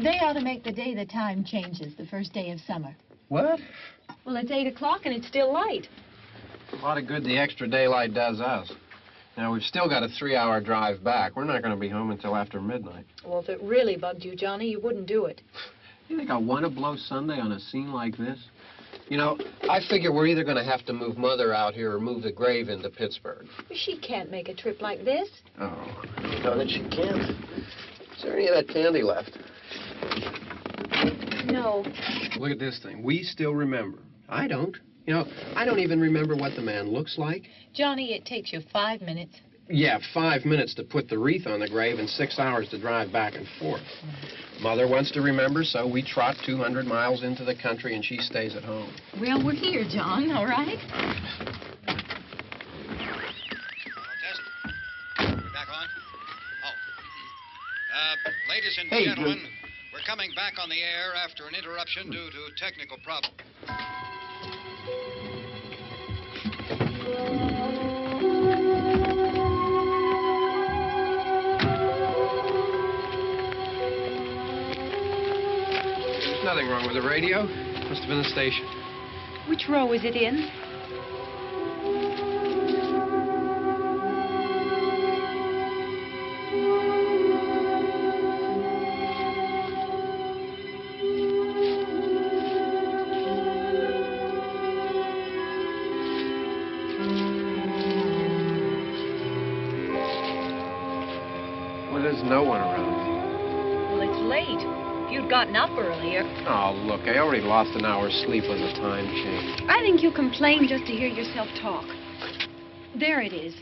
They ought to make the day the time changes, the first day of summer. What? Well, it's 8 o'clock and it's still light. A lot of good the extra daylight does us. Now, we've still got a 3-hour drive back. We're not going to be home until after midnight. Well, if it really bugged you, Johnny, you wouldn't do it. You think I want to blow Sunday on a scene like this? You know, I figure we're either going to have to move Mother out here or move the grave into Pittsburgh. She can't make a trip like this. Oh, you know that she can't. Is there any of that candy left? No. Look at this thing. We still remember. I don't. You know, I don't even remember what the man looks like. Johnny, it takes you 5 minutes. Yeah, 5 minutes to put the wreath on the grave and 6 hours to drive back and forth. Mother wants to remember, so we trot 200 miles into the country and she stays at home. Well, we're here, John, all right? Test. We're back on? Oh. Ladies and gentlemen, we're coming back on the air after an interruption due to technical problem. There's nothing wrong with the radio. Must have been the station. Which row is it in? Well, there's no one around. Well, it's late. If you'd gotten up earlier. Oh, look, I already lost an hour's sleep when the time changed. I think you complain just to hear yourself talk. There it is.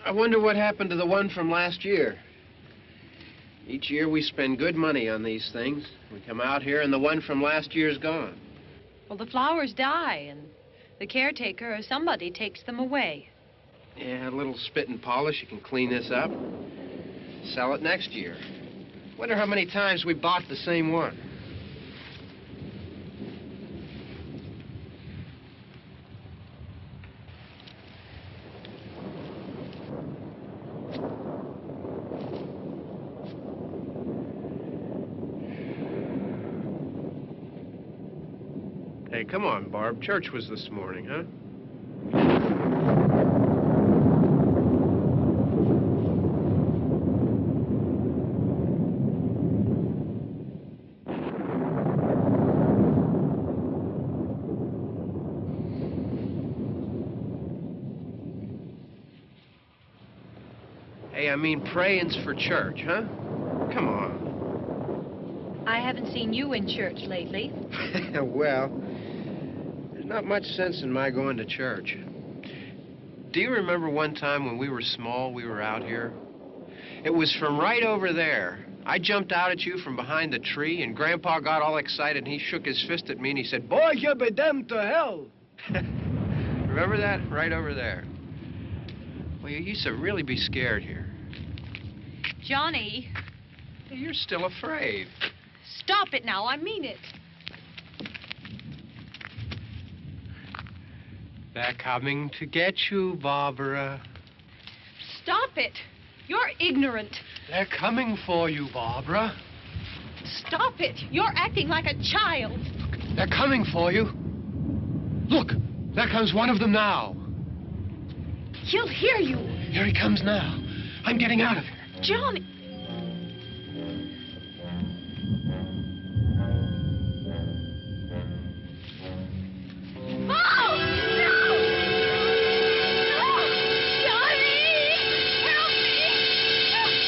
I wonder what happened to the one from last year. Each year we spend good money on these things. We come out here and the one from last year's gone. Well, the flowers die, and the caretaker or somebody takes them away. Yeah, a little spit and polish. You can clean this up. Sell it next year. Wonder how many times we bought the same one. Hey, come on, Barb. Church was this morning, huh? Hey, I mean praying's for church, huh? Come on. I haven't seen you in church lately. Well, there's not much sense in my going to church. Do you remember one time when we were small, we were out here? It was from right over there. I jumped out at you from behind the tree, and Grandpa got all excited, and he shook his fist at me, and he said, "Boy, you'll be damned to hell." Remember that? Right over there. Well, you used to really be scared here. Johnny, You're still afraid. stop it now. I mean it. They're coming to get you, Barbara. Stop it. You're ignorant. They're coming for you, Barbara. Stop it. You're acting like a child. They're coming for you. Look, there comes one of them now. He'll hear you. Here he comes now. I'm getting out of here. Johnny. Oh! No! No! Johnny! Help me!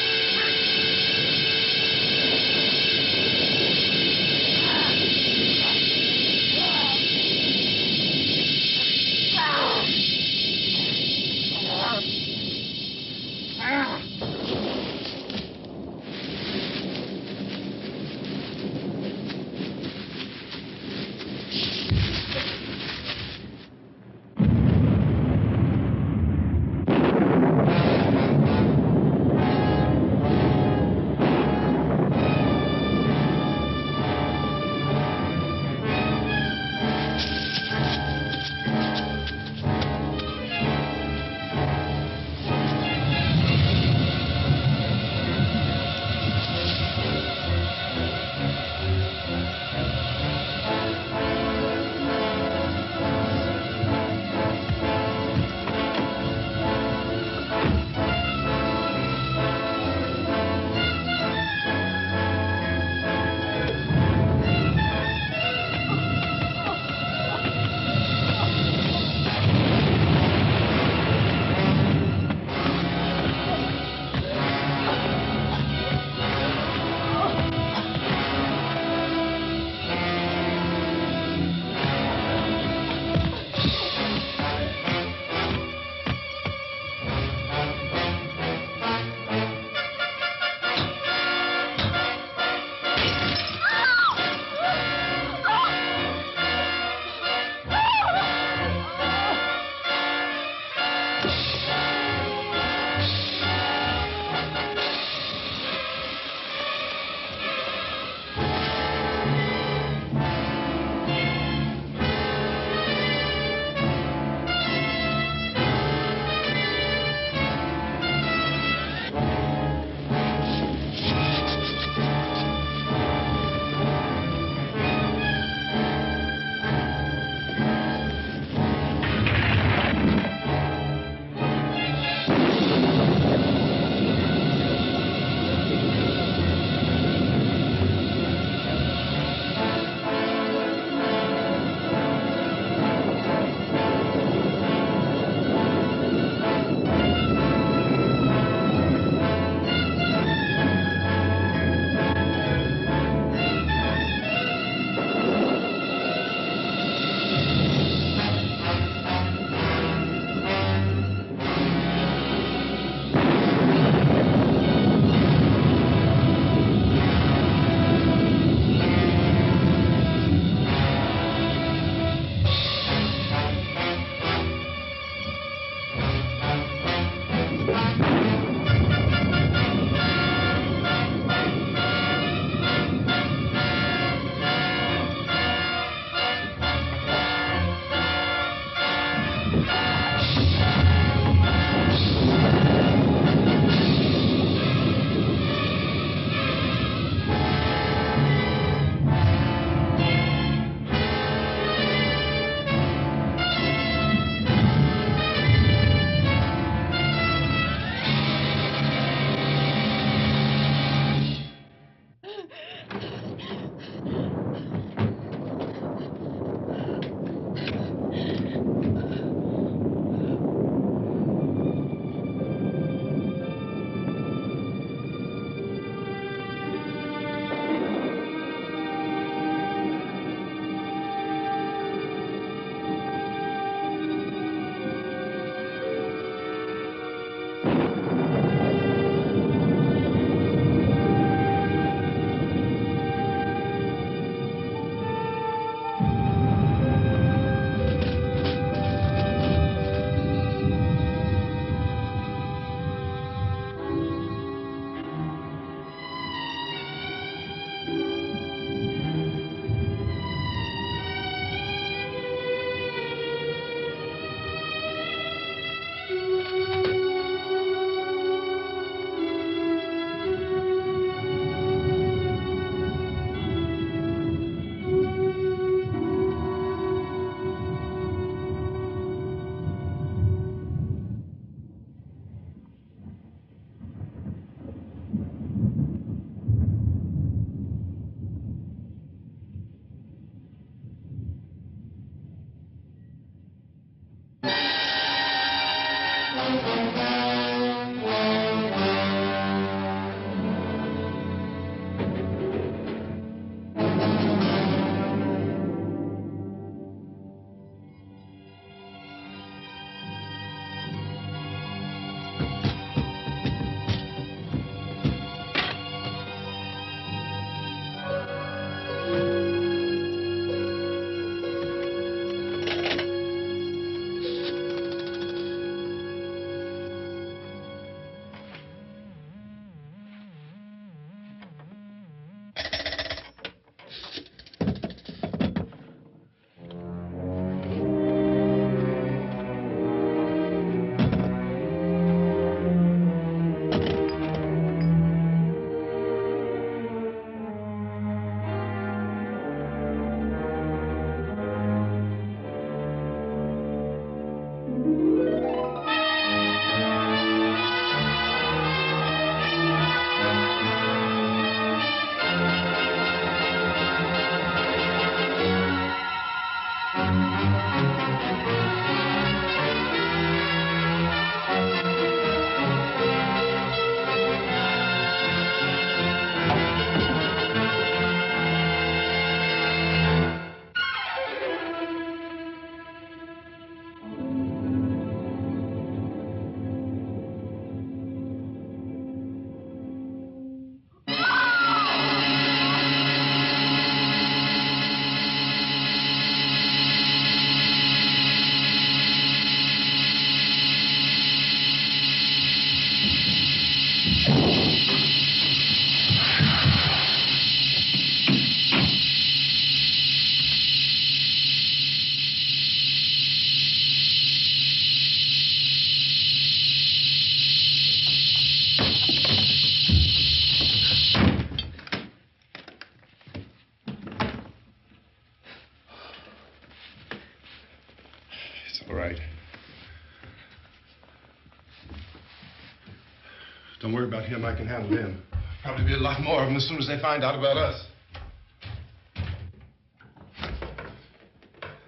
Don't worry about him. I can handle him. Probably be a lot more of them as soon as they find out about us.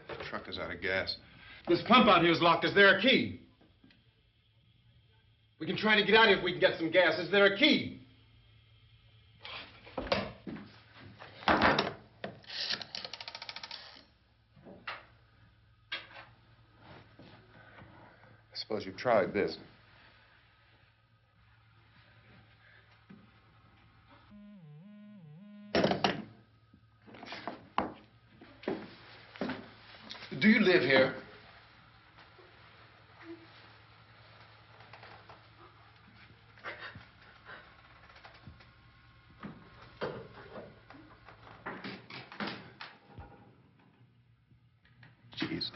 The truck is out of gas. This pump out here is locked. Is there a key? We can try to get out of here if we can get some gas. Is there a key? I suppose you've tried this. Do you live here? Jesus.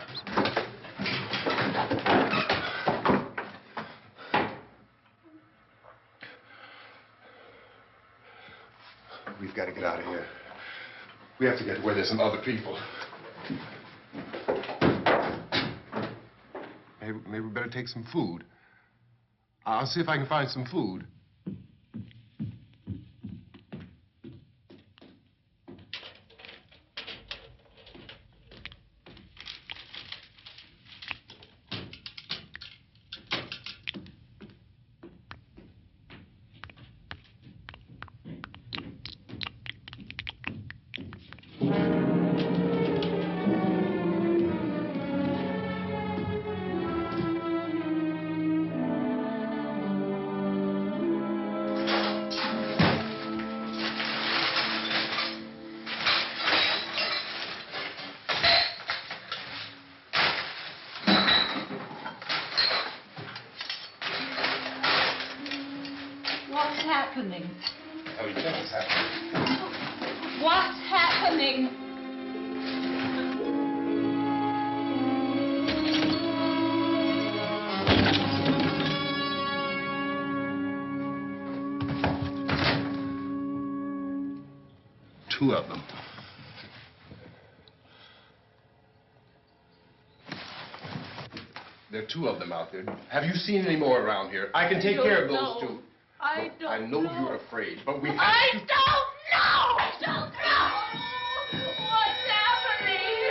We've got to get out of here. We have to get where there's some other people. Maybe we better take some food. I'll see if I can find some food. What's happening? What do you think is happening? What's happening? Two of them. There are two of them out there. Have you seen any more around here? I can take care of those two. I Look, I know you're afraid, but we have I to... don't know! I don't know! What's happening?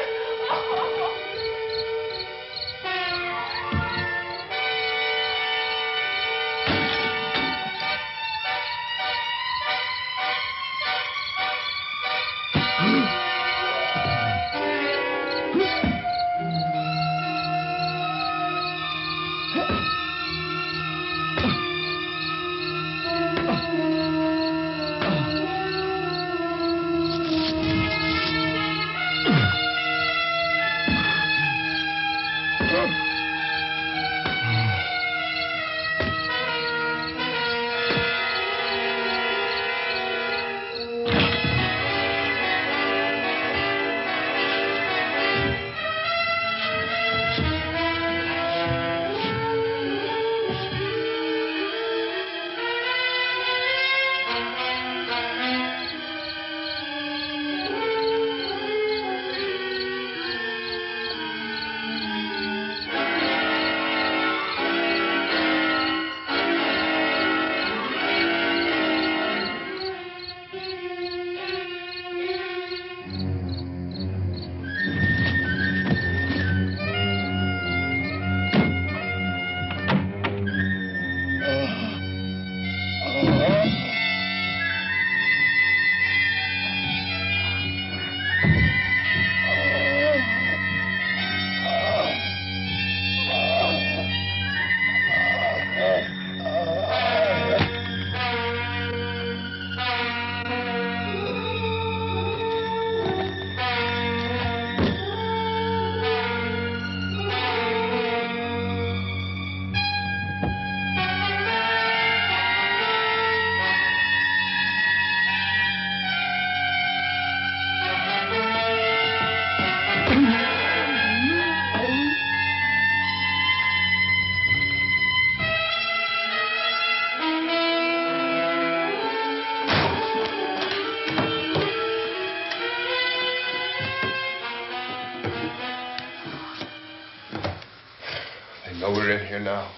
They know we're in here now.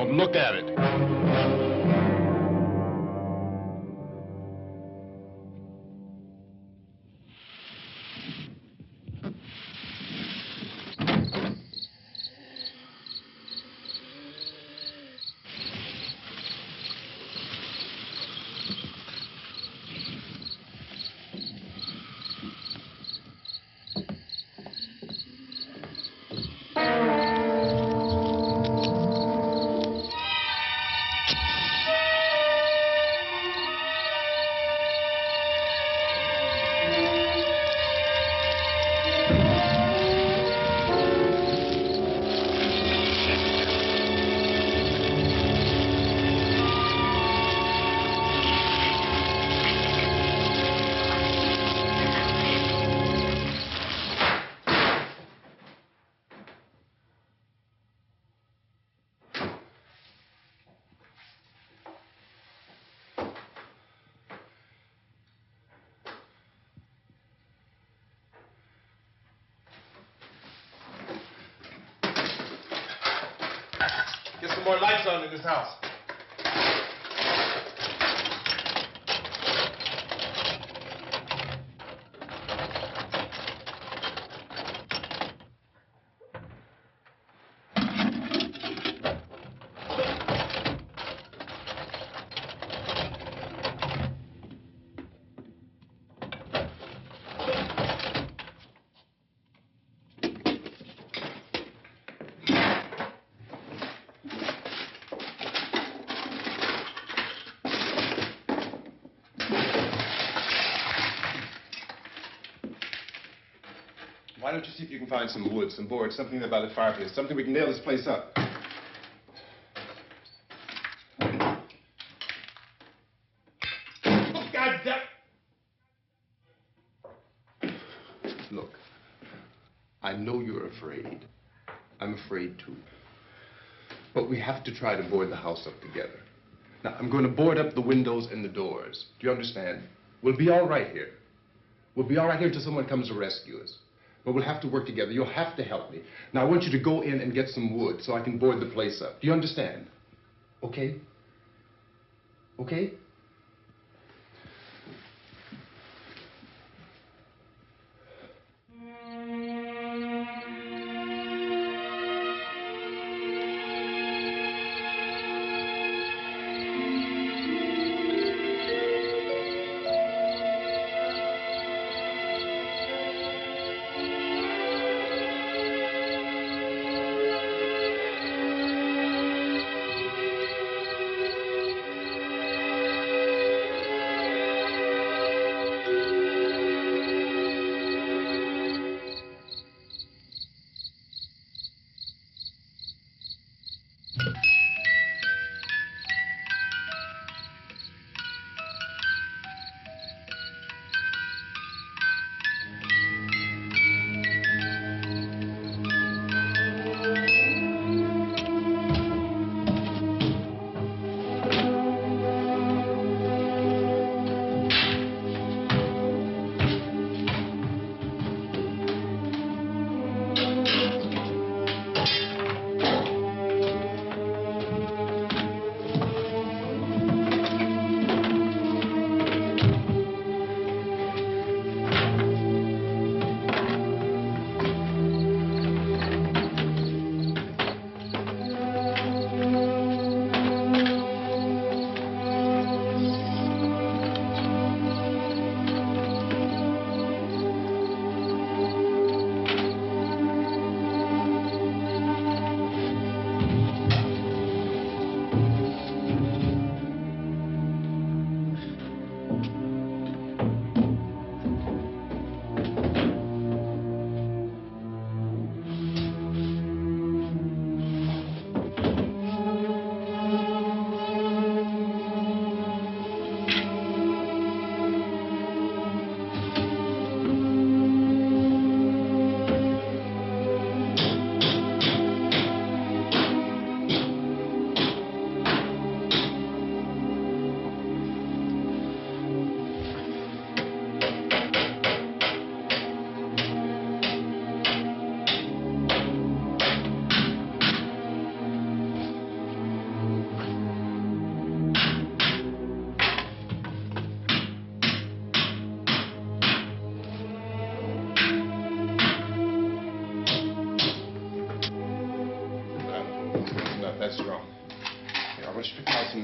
Don't look at it. Get some more lights on in this house. Why don't you see if you can find some wood, some boards, something there by the fireplace, something we can nail this place up. God damn! Look, I know you're afraid. I'm afraid too. But we have to try to board the house up together. Now, I'm going to board up the windows and the doors. Do you understand? We'll be all right here. We'll be all right here until someone comes to rescue us. But we'll have to work together. You'll have to help me. Now, I want you to go in and get some wood so I can board the place up. Do you understand? Okay? Okay?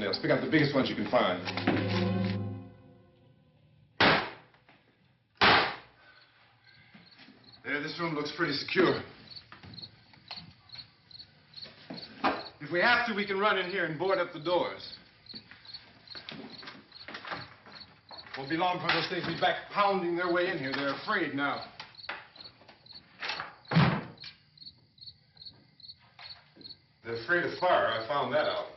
nails. Pick out the biggest ones you can find. There, this room looks pretty secure. If we have to, we can run in here and board up the doors. Won't be long before those things will be back pounding their way in here. They're afraid now. They're afraid of fire. I found that out.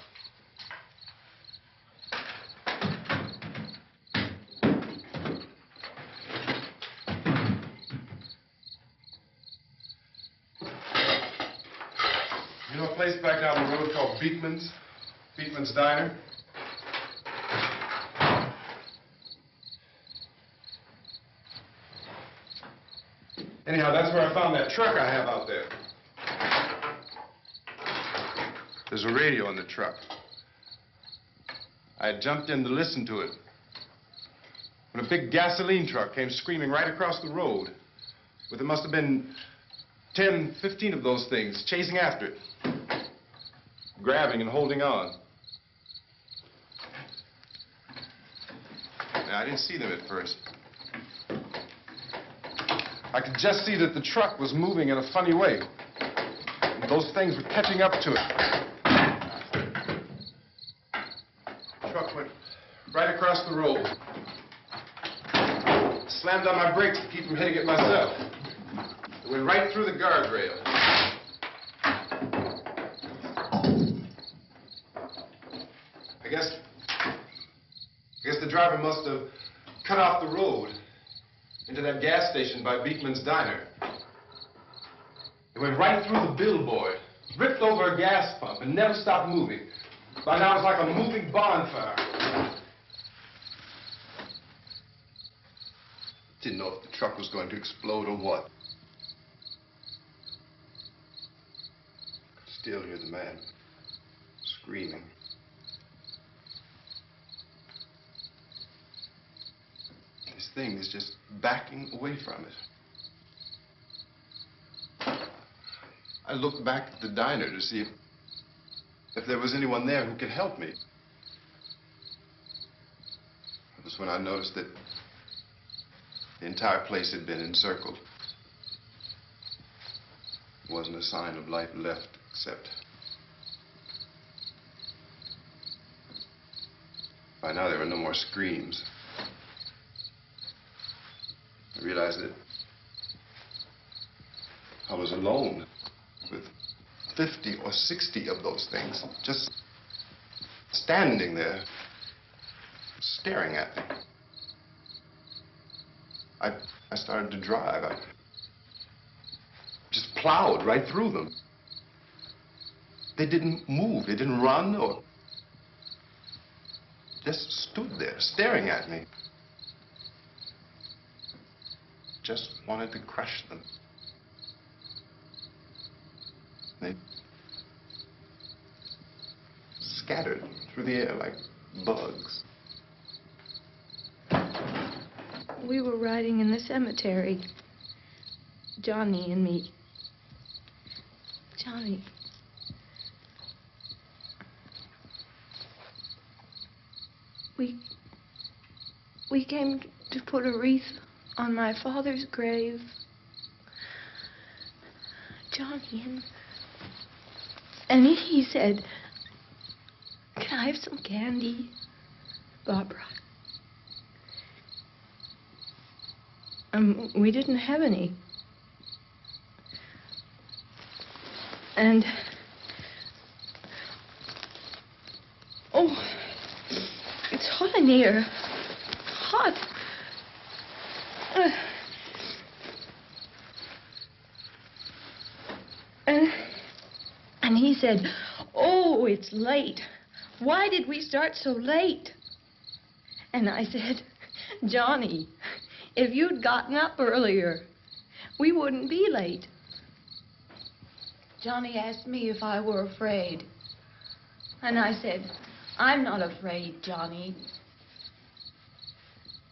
You know a place back down the road called Beekman's? Beekman's Diner? Anyhow, that's where I found that truck I have out there. There's a radio in the truck. I had jumped in to listen to it when a big gasoline truck came screaming right across the road with there must have been 10, 15 of those things chasing after it, grabbing and holding on. Now, I didn't see them at first. I could just see that the truck was moving in a funny way. And those things were catching up to it. The truck went right across the road. Slammed on my brakes to keep from hitting it myself. It went right through the guardrail. I guess the driver must have cut off the road into that gas station by Beekman's Diner. It went right through the billboard, ripped over a gas pump, and never stopped moving. By now, it was like a moving bonfire. Didn't know if the truck was going to explode or what. Could still hear the man screaming. This thing is just backing away from it. I looked back at the diner to see if there was anyone there who could help me. It was when I noticed that the entire place had been encircled. There wasn't a sign of life left except by now there were no more screams. I realized that I was alone with 50 or 60 of those things, just standing there, staring at me. I started to drive. I just plowed right through them. They didn't move. They didn't run or just stood there, staring at me. Just wanted to crush them. They scattered through the air like bugs. We were riding in the cemetery, Johnny and me. Johnny. We came to put a wreath on my father's grave. Johnny, and he said, "Can I have some candy, Barbara?" We didn't have any. And oh, it's hot in here. Hot. And he said, "Oh, it's late. Why did we start so late?" And I said, "Johnny, if you'd gotten up earlier, we wouldn't be late." Johnny asked me if I were afraid. And I said, "I'm not afraid, Johnny."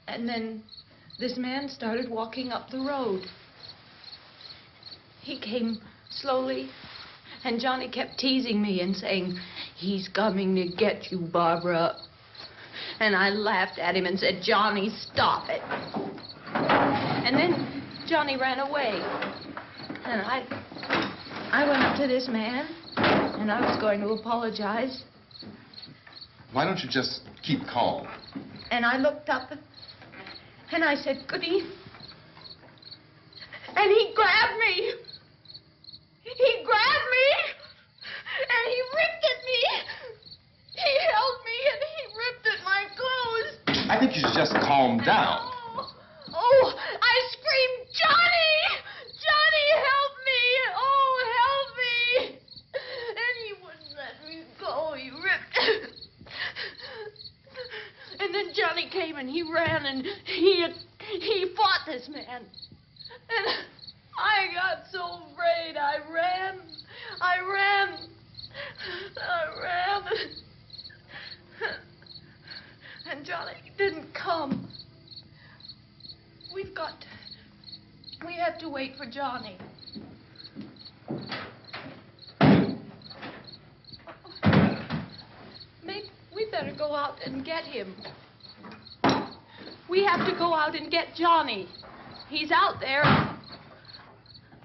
And then this man started walking up the road. He came slowly And Johnny kept teasing me and saying, "He's coming to get you, Barbara." And I laughed at him and said, "Johnny, stop it." And then Johnny ran away. And I went up to this man, and I was going to apologize. Why don't you just keep calm? And I looked up, and I said, "Goody." And he grabbed me. He grabbed me, and he ripped at me. He held me, and he ripped at my clothes. I think you should just calm down. Oh, I screamed, "Johnny! Johnny, help me! Oh, help me!" And he wouldn't let me go. He ripped. And then Johnny came, and he ran, and he fought this man. And I got so afraid. I ran. And Johnny didn't come. We have to wait for Johnny. Maybe we better go out and get him. We have to go out and get Johnny. He's out there.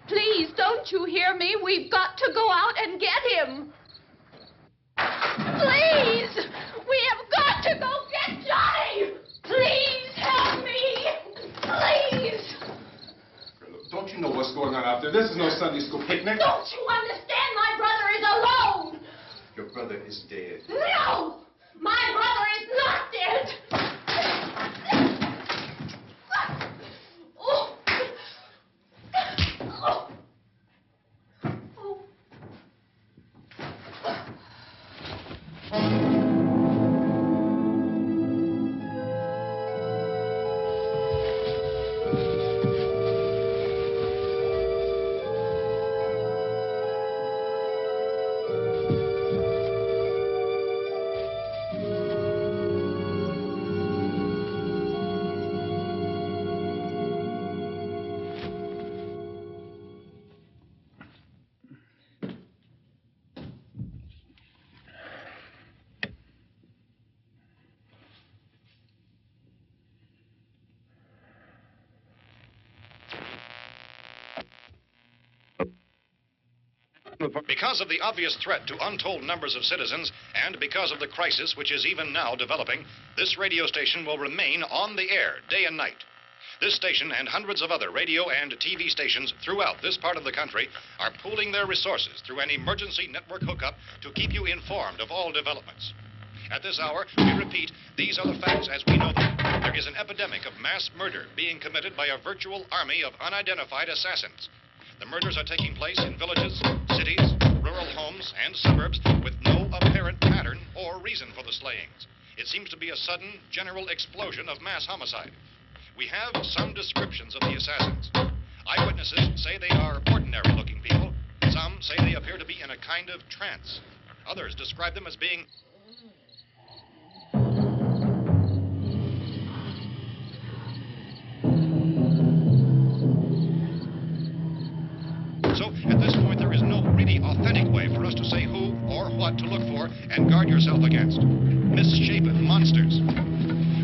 Please, don't you hear me? We've got to go out and get him. Please! We have got to go get Johnny! Please help me! Please! Don't you know what's going on out there? This is no Sunday school picnic. Don't you understand? My brother is alone! Your brother is dead. No! My brother is not dead! Oh. Oh. Because of the obvious threat to untold numbers of citizens, and because of the crisis which is even now developing, this radio station will remain on the air day and night. This station and hundreds of other radio and TV stations throughout this part of the country are pooling their resources through an emergency network hookup to keep you informed of all developments. At this hour, we repeat, these are the facts as we know them. There is an epidemic of mass murder being committed by a virtual army of unidentified assassins. The murders are taking place in villages, cities, rural homes, and suburbs with no apparent pattern or reason for the slayings. It seems to be a sudden, general explosion of mass homicide. We have some descriptions of the assassins. Eyewitnesses say they are ordinary-looking people. Some say they appear to be in a kind of trance. Others describe them as being... So, at this point, there is no really authentic way for us to say who or what to look for and guard yourself against. Misshapen monsters.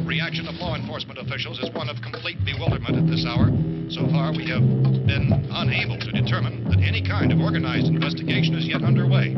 Reaction of law enforcement officials is one of complete bewilderment at this hour. So far, we have been unable to determine that any kind of organized investigation is yet underway.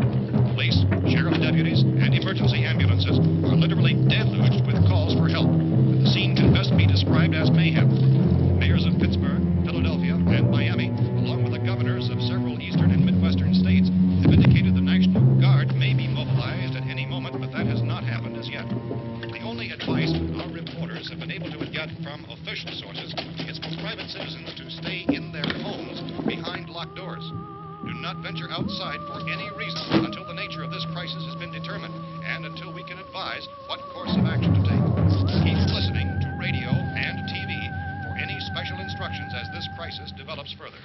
Police, sheriff deputies, and emergency ambulances are literally deluged with calls for help. And the scene can best be described as mayhem. Mayors of Pittsburgh, Philadelphia, and Miami, along with the governors of several eastern and midwestern states, have indicated the National Guard may be mobilized at any moment, but that has not happened as yet. The only advice our reporters have been able to get from official sources is for private citizens to stay in their homes behind locked doors. Do not venture outside for any reason until the nature of this crisis has been determined and until we can advise what course of action to take. Keep listening to radio and TV for any special instructions as this crisis develops further.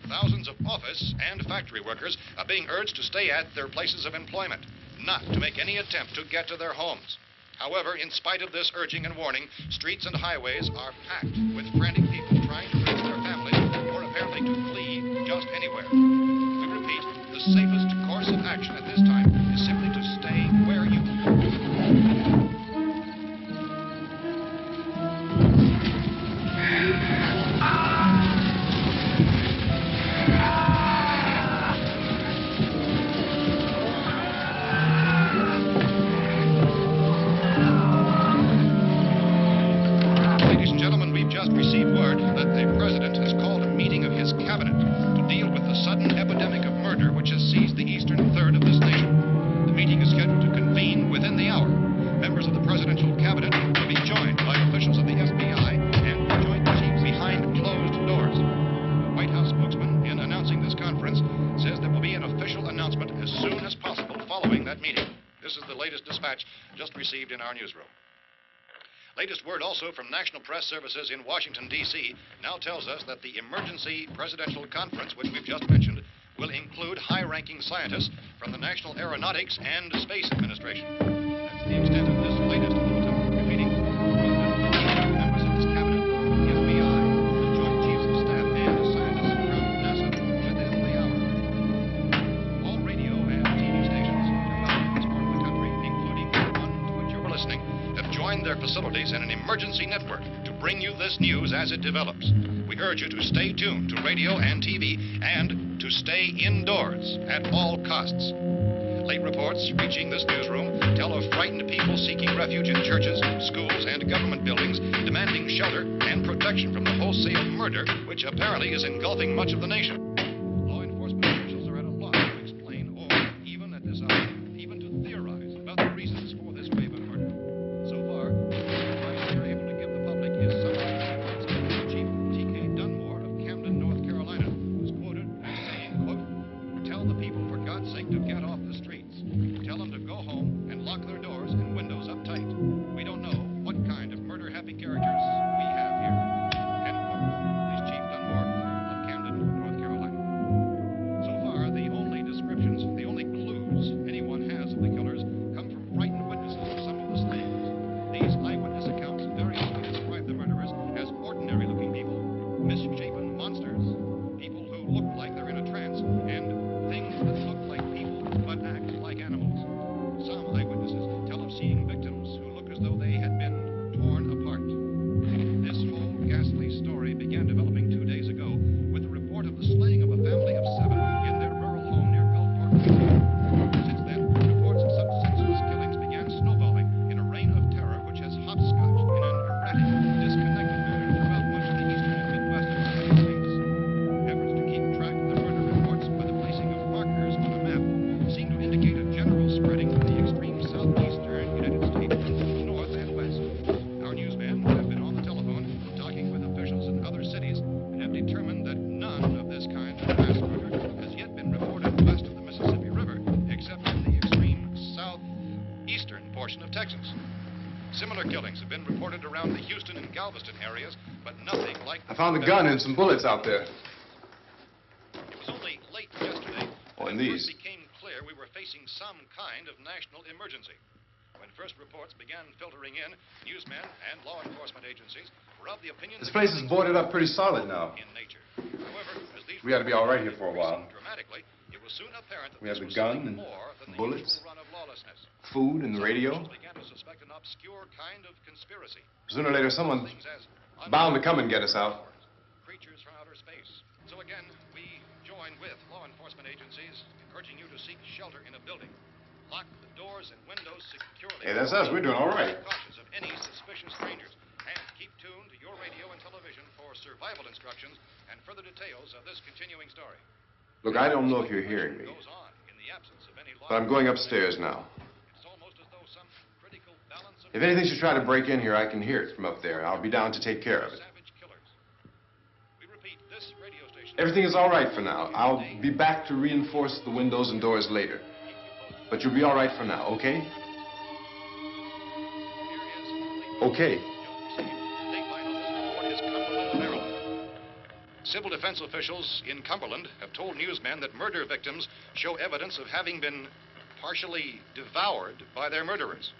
Thousands of office and factory workers are being urged to stay at their places of employment, not to make any attempt to get to their homes. However, in spite of this urging and warning, streets and highways are packed with frantic people trying to reach their families or apparently to flee just anywhere. We repeat, the safest course of action at this time is simply to stay where you are. Ladies and gentlemen, we've just received word that the President has called a meeting of his cabinet to deal with the sudden epidemic of murder which has seized the eastern third of this nation. The meeting is scheduled to convene within the hour. Members of the presidential cabinet will be joined by officials of the FBI and joint chiefs behind closed doors. The White House spokesman, in announcing this conference, says there will be an official announcement as soon as possible following that meeting. This is the latest dispatch just received in our newsroom. Latest word also from National Press Services in Washington, D.C. now tells us that the emergency presidential conference, which we've just mentioned, will include high-ranking scientists from the National Aeronautics and Space Administration. That's the extent of this latest bulletin. Repeating, the President, members of his cabinet, the FBI, the Joint Chiefs of Staff, and scientists from NASA within the hour. All radio and TV stations throughout this part of the country, including the one to which you're listening, have joined their facilities in an emergency network to bring you this news as it develops. We urge you to stay tuned to radio and TV and to stay indoors at all costs. Late reports reaching this newsroom tell of frightened people seeking refuge in churches, schools, and government buildings, demanding shelter and protection from the wholesale murder which apparently is engulfing much of the nation. Law enforcement officials are at a loss to explain or, even at this hour, even to theorize about the reasons for this wave of murder. So far, the advice we are able to give the public is something like Chief T.K. Dunmore of Camden, North Carolina, was quoted as saying, quote, "Tell the people, for God's sake, to get off the streets. Tell them to go home and lock their doors and windows up tight. We don't know what kind of murder-happy characters we have here." End quote. This Chief Dunmore of Camden, North Carolina. So far, the only descriptions, the only clues anyone has of the killers come from frightened witnesses of some of the slayings. These eyewitness accounts variously describe the murderers as ordinary-looking people, misshapen monsters, people who look like they're in a trance, and things that look like people but act like animals. Some eyewitnesses tell of seeing victims who look as though they had been torn apart. This whole ghastly story began developing 2 days ago with the report of the slaying of a family of 7 in their rural home near Gulfport, Louisiana. Since then, reports of such senseless killings began snowballing in a reign of terror which has hopscotched in an erratic, disconnected manner throughout much of the eastern and midwestern United States. Efforts to keep track of the murder reports by the placing of markers on a map seem to indicate a general spreading of the extreme southeastern United States into the north and west. Our newsmen have been on the telephone talking with officials in other cities and have determined that none of this kind of mass murder has yet been reported west of the Mississippi River, except in the extreme southeastern portion of Texas. Similar killings have been reported around the Houston and Galveston areas, but nothing like... I found a gun and some bullets out there. It was only late yesterday Oh, that and it these. first became clear we were facing some kind of national emergency. When first reports began filtering in, newsmen and law enforcement agencies were of the opinion This that place is killings boarded were up pretty solid now. in nature. However, as these We ought to be all right here for a while. increased dramatically, it was soon apparent that We have this the was gun something and more than the bullets. usual run of lawlessness. Food and the Some radio. officials began to suspect an obscure kind of conspiracy. Sooner or later, someone's Things as bound to come and get us out. creatures from outer space. So again, we join with law enforcement agencies, urging you to seek shelter in a building. Lock the doors and windows securely. Hey, that's us. We're doing all right. Be cautious of any suspicious strangers. And keep tuned to your radio and television for survival instructions and further details of this continuing story. Look, I don't know if you're hearing me, Goes on in the absence of any but I'm going upstairs now. It's almost as though some critical balance of If anything should try to break in here, I can hear it from up there. I'll be down to take care of it. savage killers. We repeat, this radio station... Everything is all right for now. I'll be back to reinforce the windows and doors later. But you'll be all right for now, okay? Okay. Civil defense officials in Cumberland have told newsmen that murder victims show evidence of having been partially devoured by their murderers.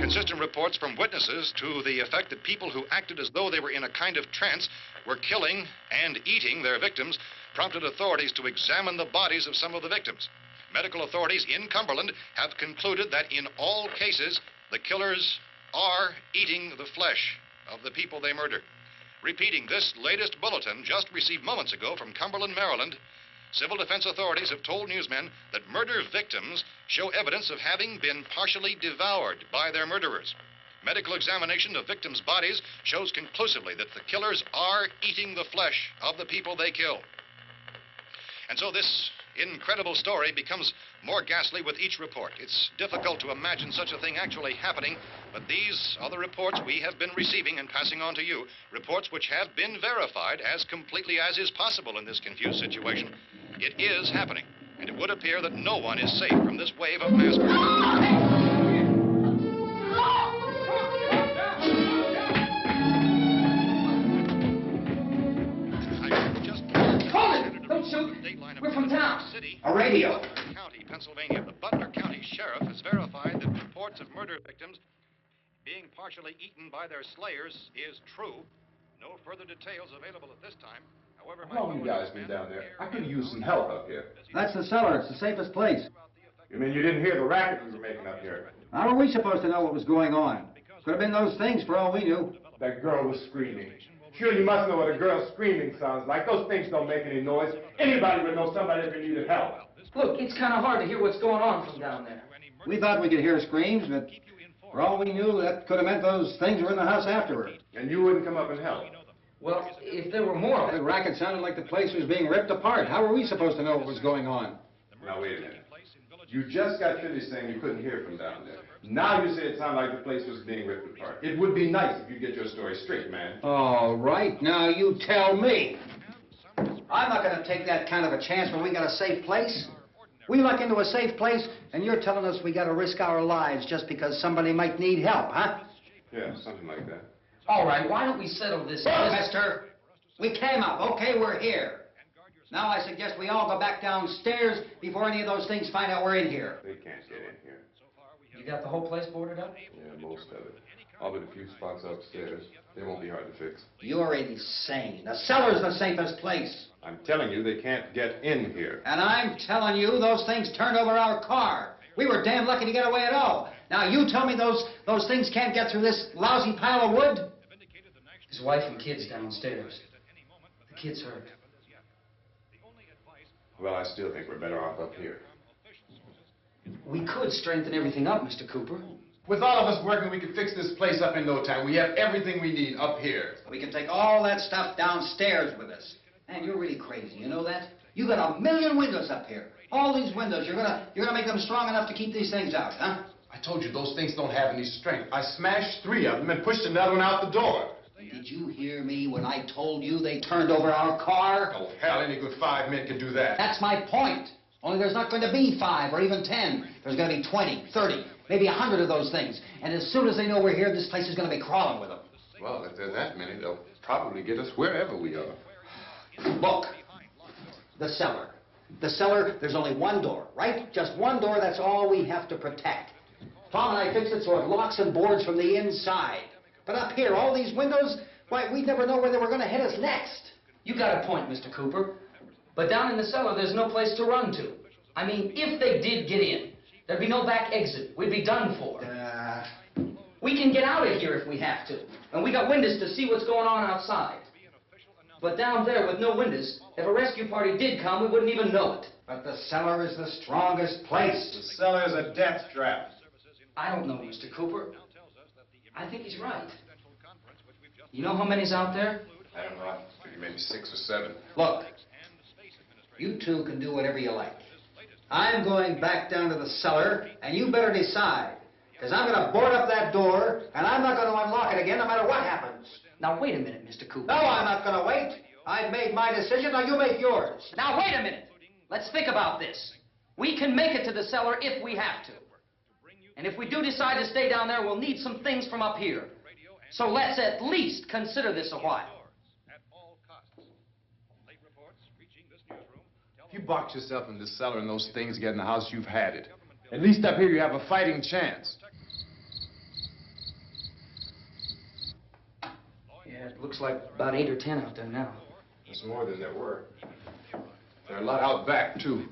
Consistent reports from witnesses to the effect that people who acted as though they were in a kind of trance were killing and eating their victims prompted authorities to examine the bodies of some of the victims. Medical authorities in Cumberland have concluded that in all cases, the killers are eating the flesh of the people they murder. Repeating this latest bulletin just received moments ago from Cumberland, Maryland, civil defense authorities have told newsmen that murder victims show evidence of having been partially devoured by their murderers. Medical examination of victims' bodies shows conclusively that the killers are eating the flesh of the people they kill. And so this incredible story becomes more ghastly with each report. It's difficult to imagine such a thing actually happening, but these are the reports we have been receiving and passing on to you, reports which have been verified as completely as is possible in this confused situation. It is happening, and it would appear that no one is safe from this wave of mass murder. We're from town. A radio. County, Pennsylvania. The Butler County Sheriff has verified that reports of murder victims being partially eaten by their slayers is true. No further details available at this time. However, How long have you guys been down there? I could use some help up here. That's the cellar. It's the safest place. You mean you didn't hear the racket we were making up here? How were we supposed to know what was going on? Could have been those things for all we knew. That girl was screaming. Sure, you must know what a girl screaming sounds like. Those things don't make any noise. Anybody would know somebody ever needed help. Look, it's kind of hard to hear what's going on from down there. We thought we could hear screams, but for all we knew, that could have meant those things were in the house afterward. And you wouldn't come up and help? Well, if there were more... The racket sounded like the place was being ripped apart. How were we supposed to know what was going on? Now, wait a minute. You just got finished saying you couldn't hear from down there. Now you say it sounded like the place was being ripped apart. It would be nice if you get your story straight, man. All right, now you tell me. I'm not going to take that kind of a chance when we got a safe place. We luck into a safe place, and you're telling us we got to risk our lives just because somebody might need help, huh? Yeah, something like that. All right, why don't we settle this... Look, mister, we came up. Okay, we're here. Now I suggest we all go back downstairs before any of those things find out we're in here. They can't get in here. You got the whole place boarded up? Yeah, most of it. All but a few spots upstairs. They won't be hard to fix. You're insane. The cellar's the safest place. I'm telling you, they can't get in here. And I'm telling you, those things turned over our car. We were damn lucky to get away at all. Now you tell me those things can't get through this lousy pile of wood? His wife and kids downstairs. The kid's hurt. Well, I still think we're better off up here. We could strengthen everything up, Mr. Cooper. With all of us working, we could fix this place up in no time. We have everything we need up here. We can take all that stuff downstairs with us. Man, you're really crazy, you know that? You got 1,000,000 windows up here. All these windows, you're gonna make them strong enough to keep these things out, huh? I told you those things don't have any strength. I smashed 3 of them and pushed another one out the door. Did you hear me when I told you they turned over our car? Oh, hell, any good 5 men can do that. That's my point. Only there's not going to be 5 or even 10. There's going to be 20, 30, maybe 100 of those things. And as soon as they know we're here, this place is going to be crawling with them. Well, if there's that many, they'll probably get us wherever we are. Look, the cellar. The cellar, there's only one door, right? Just one door, that's all we have to protect. Tom and I fixed it so it locks and boards from the inside. But up here, all these windows, why, we'd never know where they were going to hit us next. You got a point, Mr. Cooper. But down in the cellar, there's no place to run to. I mean, if they did get in, there'd be no back exit. We'd be done for. We can get out of here if we have to. And we got windows to see what's going on outside. But down there with no windows, if a rescue party did come, we wouldn't even know it. But the cellar is the strongest place. The cellar is a death trap. I don't know, Mr. Cooper. I think he's right. You know how many's out there? I don't know. I figure maybe 6 or 7. Look, you two can do whatever you like. I'm going back down to the cellar, and you better decide. Because I'm going to board up that door, and I'm not going to unlock it again no matter what happens. Now, wait a minute, Mr. Cooper. No, I'm not going to wait. I've made my decision, now you make yours. Now, wait a minute. Let's think about this. We can make it to the cellar if we have to. And if we do decide to stay down there, we'll need some things from up here. So let's at least consider this a while. If you box yourself in the cellar and those things get in the house, you've had it. At least up here you have a fighting chance. Yeah, it looks like about 8 or 10 out there now. There's more than there were. There are a lot out back, too.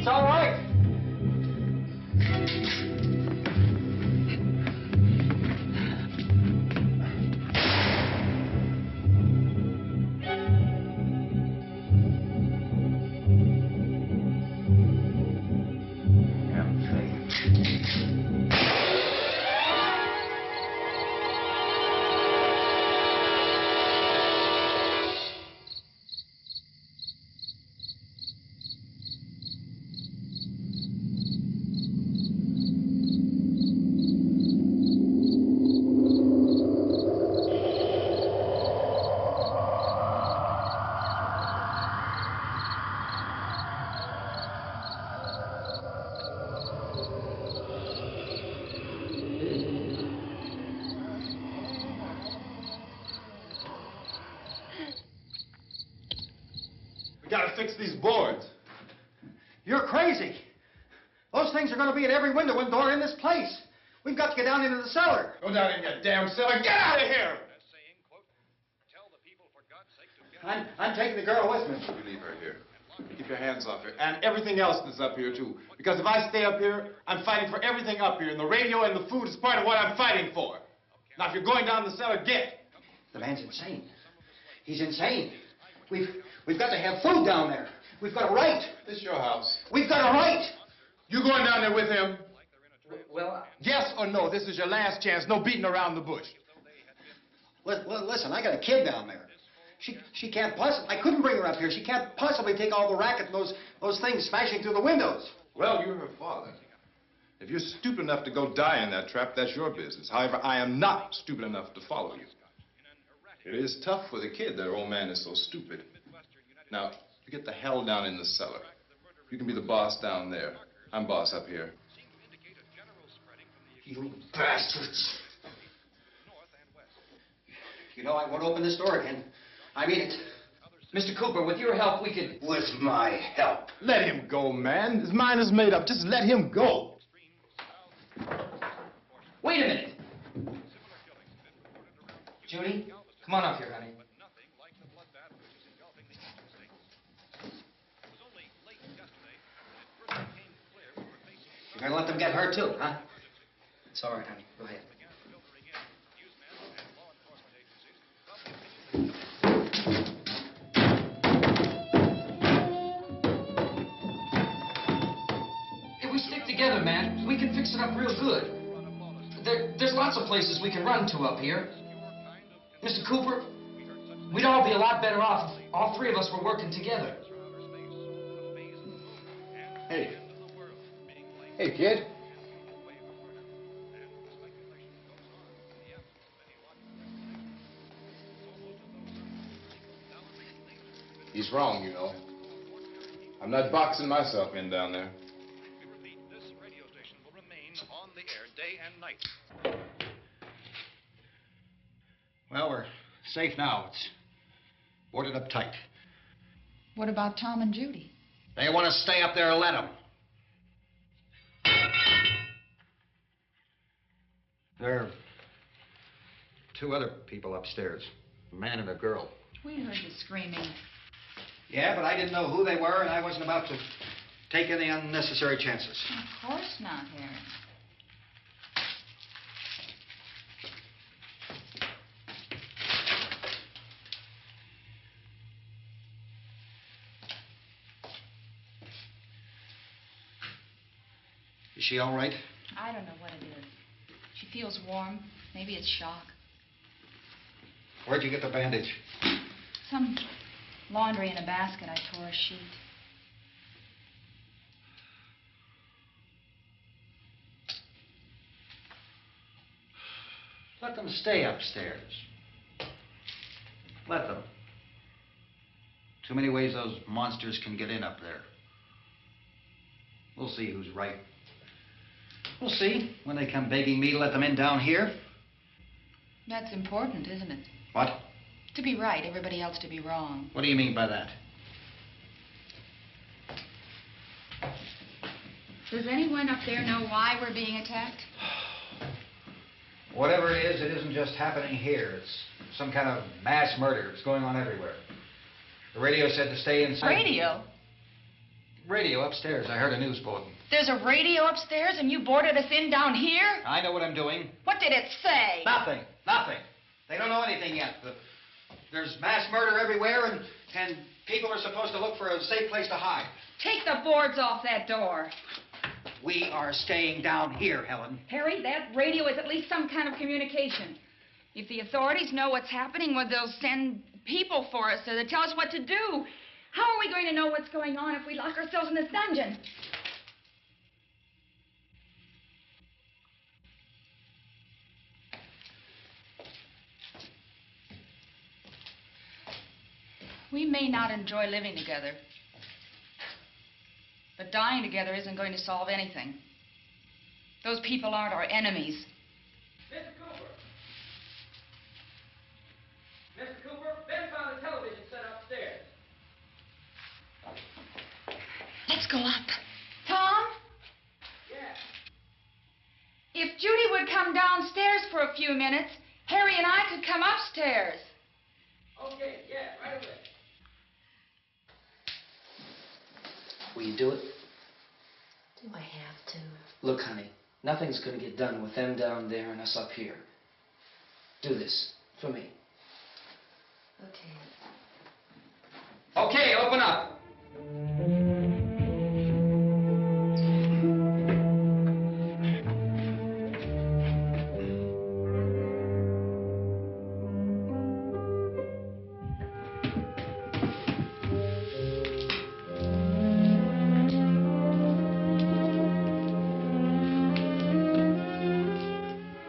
It's all right. We gotta fix these boards. You're crazy. Those things are going to be at every window and door in this place. We've got to get down into the cellar. Go down in your damn cellar. Get out of here! I'm taking the girl with me. You leave her here. Keep your hands off her. And everything else that's up here, too. Because if I stay up here, I'm fighting for everything up here. And the radio and the food is part of what I'm fighting for. Now, if you're going down the cellar, get. The man's insane. He's insane. We've got to have food down there. We've got a right. This is your house. We've got a right. You going down there with him? Well, Yes or no? This is your last chance. No beating around the bush. Listen, I got a kid down there. She can't possibly, I couldn't bring her up here. She can't possibly take all the racket and those things smashing through the windows. Well, you're her father. If you're stupid enough to go die in that trap, that's your business. However, I am not stupid enough to follow you. It is tough for the kid that old man is so stupid. Now, you get the hell down in the cellar. You can be the boss down there. I'm boss up here. You bastards. You know, I won't open this door again. I mean it. Mr. Cooper, with your help, we could... With my help. Let him go, man. His mind is made up. Just let him go. Wait a minute. Judy, come on up here, honey. You're gonna let them get hurt too, huh? It's all right, honey. Go ahead. If we stick together, man, we can fix it up real good. There's lots of places we can run to up here. Mr. Cooper, we'd all be a lot better off if all three of us were working together. Hey. Hey, kid. He's wrong, you know. I'm not boxing myself in down there. We repeat, this radio station will remain on the air day and night. Well, we're safe now. It's boarded up tight. What about Tom and Judy? They want to stay up there, let them. There are two other people upstairs, a man and a girl. We heard the screaming. Yeah, but I didn't know who they were, and I wasn't about to take any unnecessary chances. Of course not, Harry. Is she all right? I don't know what it is. She feels warm. Maybe it's shock. Where'd you get the bandage? Some laundry in a basket. I tore a sheet. Let them stay upstairs. Let them. Too many ways those monsters can get in up there. We'll see who's right. We'll see when they come begging me to let them in down here. That's important, isn't it? What? To be right, everybody else to be wrong. What do you mean by that? Does anyone up there know why we're being attacked? Whatever it is, it isn't just happening here. It's some kind of mass murder. It's going on everywhere. The radio said to stay inside. Radio? Radio upstairs. I heard a news bulletin. There's a radio upstairs and you boarded us in down here? I know what I'm doing. What did it say? Nothing. Nothing. They don't know anything yet. There's mass murder everywhere, and people are supposed to look for a safe place to hide. Take the boards off that door. We are staying down here, Helen. Harry, that radio is at least some kind of communication. If the authorities know what's happening, well, they'll send people for us to tell us what to do. How are we going to know what's going on if we lock ourselves in this dungeon? We may not enjoy living together, but dying together isn't going to solve anything. Those people aren't our enemies. Mr. Cooper! Mr. Cooper, Ben found a television set upstairs. Let's go up. Tom? Yeah. If Judy would come downstairs for a few minutes, Harry and I could come upstairs. Okay, yeah, right away. Will you do it? Do I have to? Look, honey, nothing's going to get done with them down there and us up here. Do this for me. Okay. Okay, open up.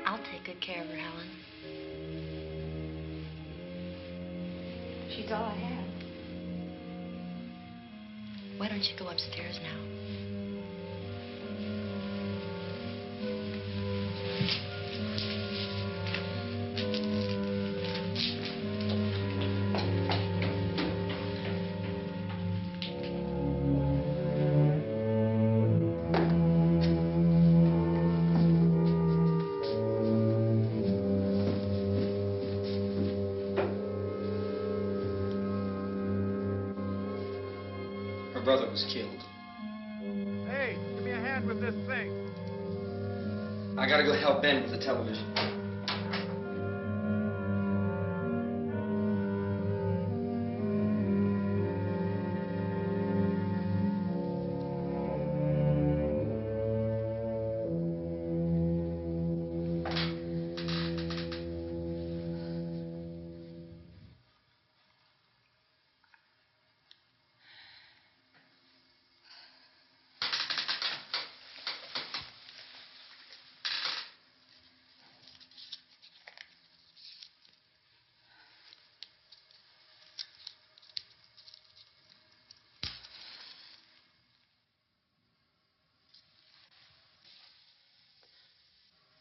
I'll take good care of her, Helen. She's all I have. Why don't you go upstairs now? Her brother was killed. Hey, give me a hand with this thing. I gotta go help Ben with the television.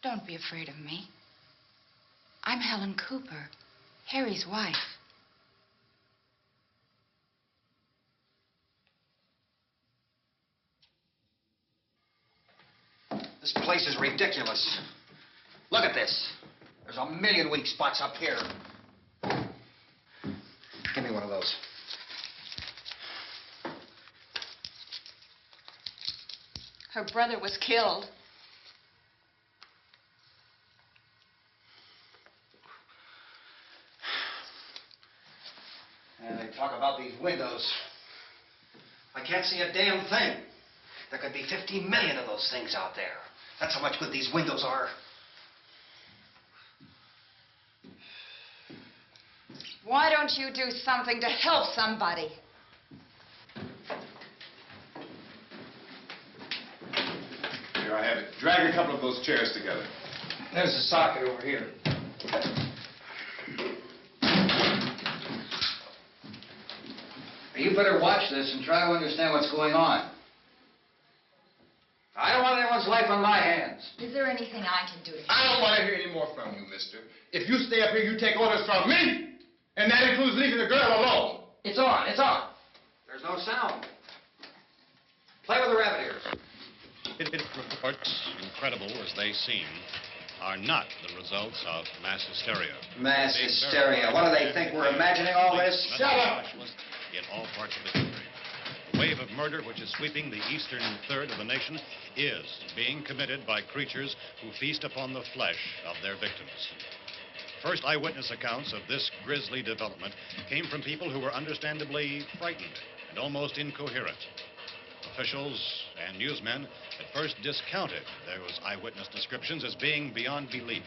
Don't be afraid of me. I'm Helen Cooper, Harry's wife. This place is ridiculous. Look at this. There's a million weak spots up here. windows. Her brother was killed. And they talk about these windows. I can't see a damn thing. There could be 50 million of those things out there. That's how much good these windows are. Why don't you do something to help somebody? Here, I have it. Drag a couple of those chairs together. There's the socket over here. You better watch this and try to understand what's going on. I don't want anyone's life on my hands. Is there anything I can do to help? I don't want to hear any more from you, mister. If you stay up here, you take orders from me. And that includes leaving the girl alone. It's on, it's on. There's no sound. Play with the rabbit ears. Reports, incredible as they seem, are not the results of mass hysteria. Mass hysteria. What do they think? We're imagining all this? Shut up! In all parts of the country. The wave of murder which is sweeping the eastern third of the nation is being committed by creatures who feast upon the flesh of their victims. First eyewitness accounts of this grisly development came from people who were understandably frightened and almost incoherent. Officials and newsmen at first discounted those eyewitness descriptions as being beyond belief.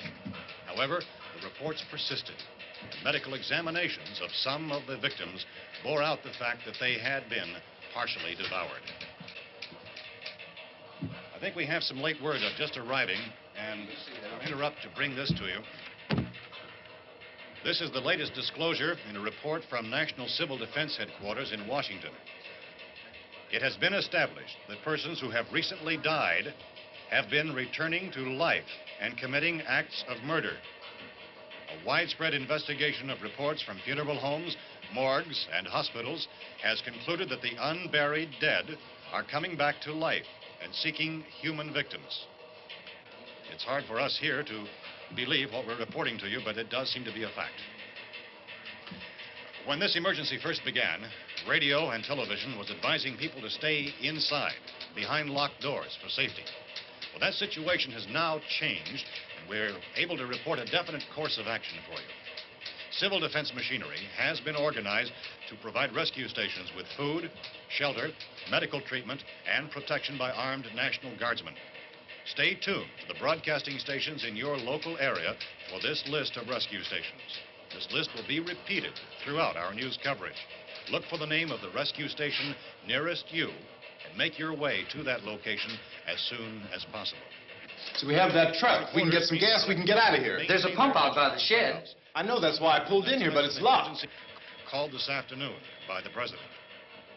However, the reports persisted, and medical examinations of some of the victims bore out the fact that they had been partially devoured. I think we have some late word of just arriving, and I'll interrupt to bring this to you. This is the latest disclosure in a report from National Civil Defense Headquarters in Washington. It has been established that persons who have recently died have been returning to life and committing acts of murder. A widespread investigation of reports from funeral homes, morgues, and hospitals has concluded that the unburied dead are coming back to life and seeking human victims. It's hard for us here to believe what we're reporting to you, but it does seem to be a fact. When this emergency first began, radio and television was advising people to stay inside, behind locked doors for safety. Well, that situation has now changed, and we're able to report a definite course of action for you. Civil defense machinery has been organized to provide rescue stations with food, shelter, medical treatment, and protection by armed National Guardsmen. Stay tuned to the broadcasting stations in your local area for this list of rescue stations. This list will be repeated throughout our news coverage. Look for the name of the rescue station nearest you and make your way to that location as soon as possible. So we have that truck. If we can get some gas, we can get out of here. There's a pump out by the shed. I know, that's why I pulled in here, but it's locked. Called this afternoon by the President.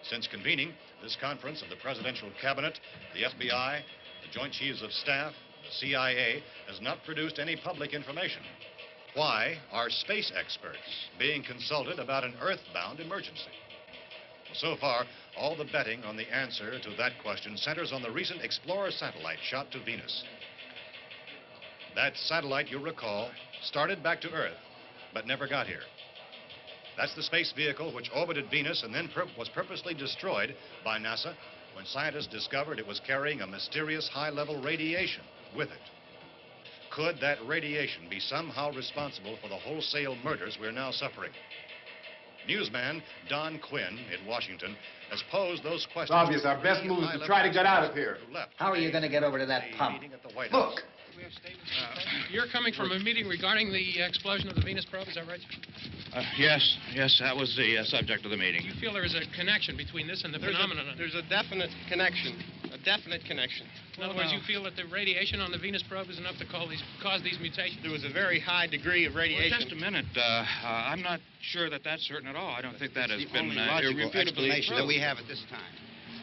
Since convening this conference of the Presidential Cabinet, the FBI, the Joint Chiefs of Staff, the CIA has not produced any public information. Why are space experts being consulted about an Earth-bound emergency? Well, so far, all the betting on the answer to that question centers on the recent Explorer satellite shot to Venus. That satellite, you'll recall, started back to Earth, but never got here. That's the space vehicle which orbited Venus and then was purposely destroyed by NASA when scientists discovered it was carrying a mysterious high-level radiation with it. Could that radiation be somehow responsible for the wholesale murders we're now suffering? Newsman Don Quinn in Washington has posed those questions. It's obvious our best move is to try to get out of here. How are you going to get over to that pump? Look! You're coming from a meeting regarding the explosion of the Venus probe, is that right? Yes, that was the subject of the meeting. You feel there is a connection between this and the phenomenon? There's a definite connection. In other words, you feel that the radiation on the Venus probe is enough to cause these mutations? There was a very high degree of radiation. Well, just a minute. I'm not sure that that's certain at all. I don't think that has been logical explanation that we proved. have at this time.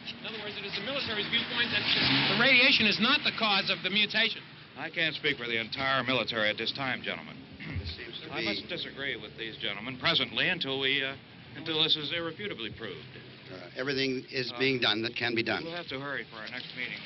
In other words, it is the military's viewpoint that the radiation is not the cause of the mutation. I can't speak for the entire military at this time, gentlemen. This seems to I be... must disagree with these gentlemen presently until this is irrefutably proved. everything is being done that can be done. We'll have to hurry for our next meeting.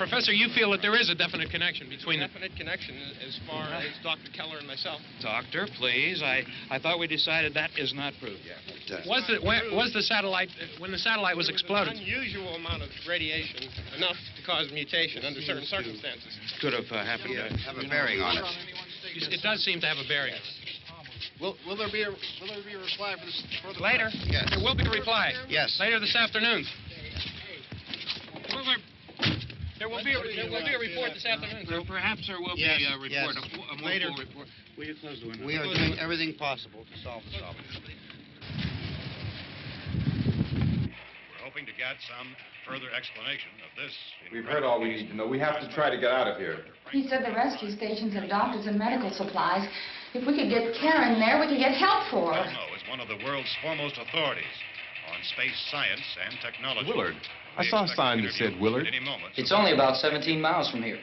Professor, you feel that there is a definite connection between the... Definite connection as far as Dr. Keller and myself. Doctor, please. I thought we decided that is not proved yet. Was the satellite, when the satellite was exploded? An unusual amount of radiation, enough to cause mutation under certain circumstances. Could have happened. Have a bearing on it. It does seem to have a bearing. Will there be a reply for this further? Later? Yes. There will be a reply. Yes. Later this afternoon. There will be a report this afternoon. Well, perhaps there will Yes, be a report, yes. a more Later. full report. Will you close the window? We are doing everything possible to solve the problem. We're hoping to get some further explanation of this. We've heard all we need to know. We have to try to get out of here. He said the rescue stations have doctors and medical supplies. If we could get care in there, we could get help for her. Romero is one of the world's foremost authorities on space science and technology. Willard. I saw a sign that said Willard. It's only about 17 miles from here.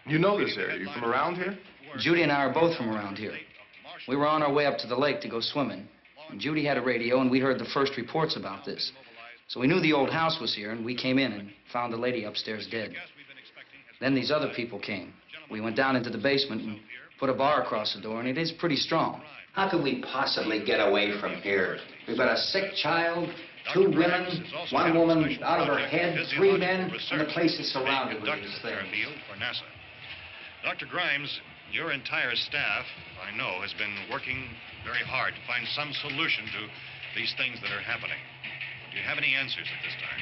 You know this area. You from around here? Judy and I are both from around here. We were on our way up to the lake to go swimming. And Judy had a radio, and we heard the first reports about this. So we knew the old house was here, and we came in and found the lady upstairs dead. Then these other people came. We went down into the basement and put a bar across the door, and it is pretty strong. How could we possibly get away from here? We've got a sick child, 2 women, 1 woman out of her head, 3 men, and the place is surrounded with these things. For NASA. Dr. Grimes, your entire staff, I know, has been working very hard to find some solution to these things that are happening. Do you have any answers at this time?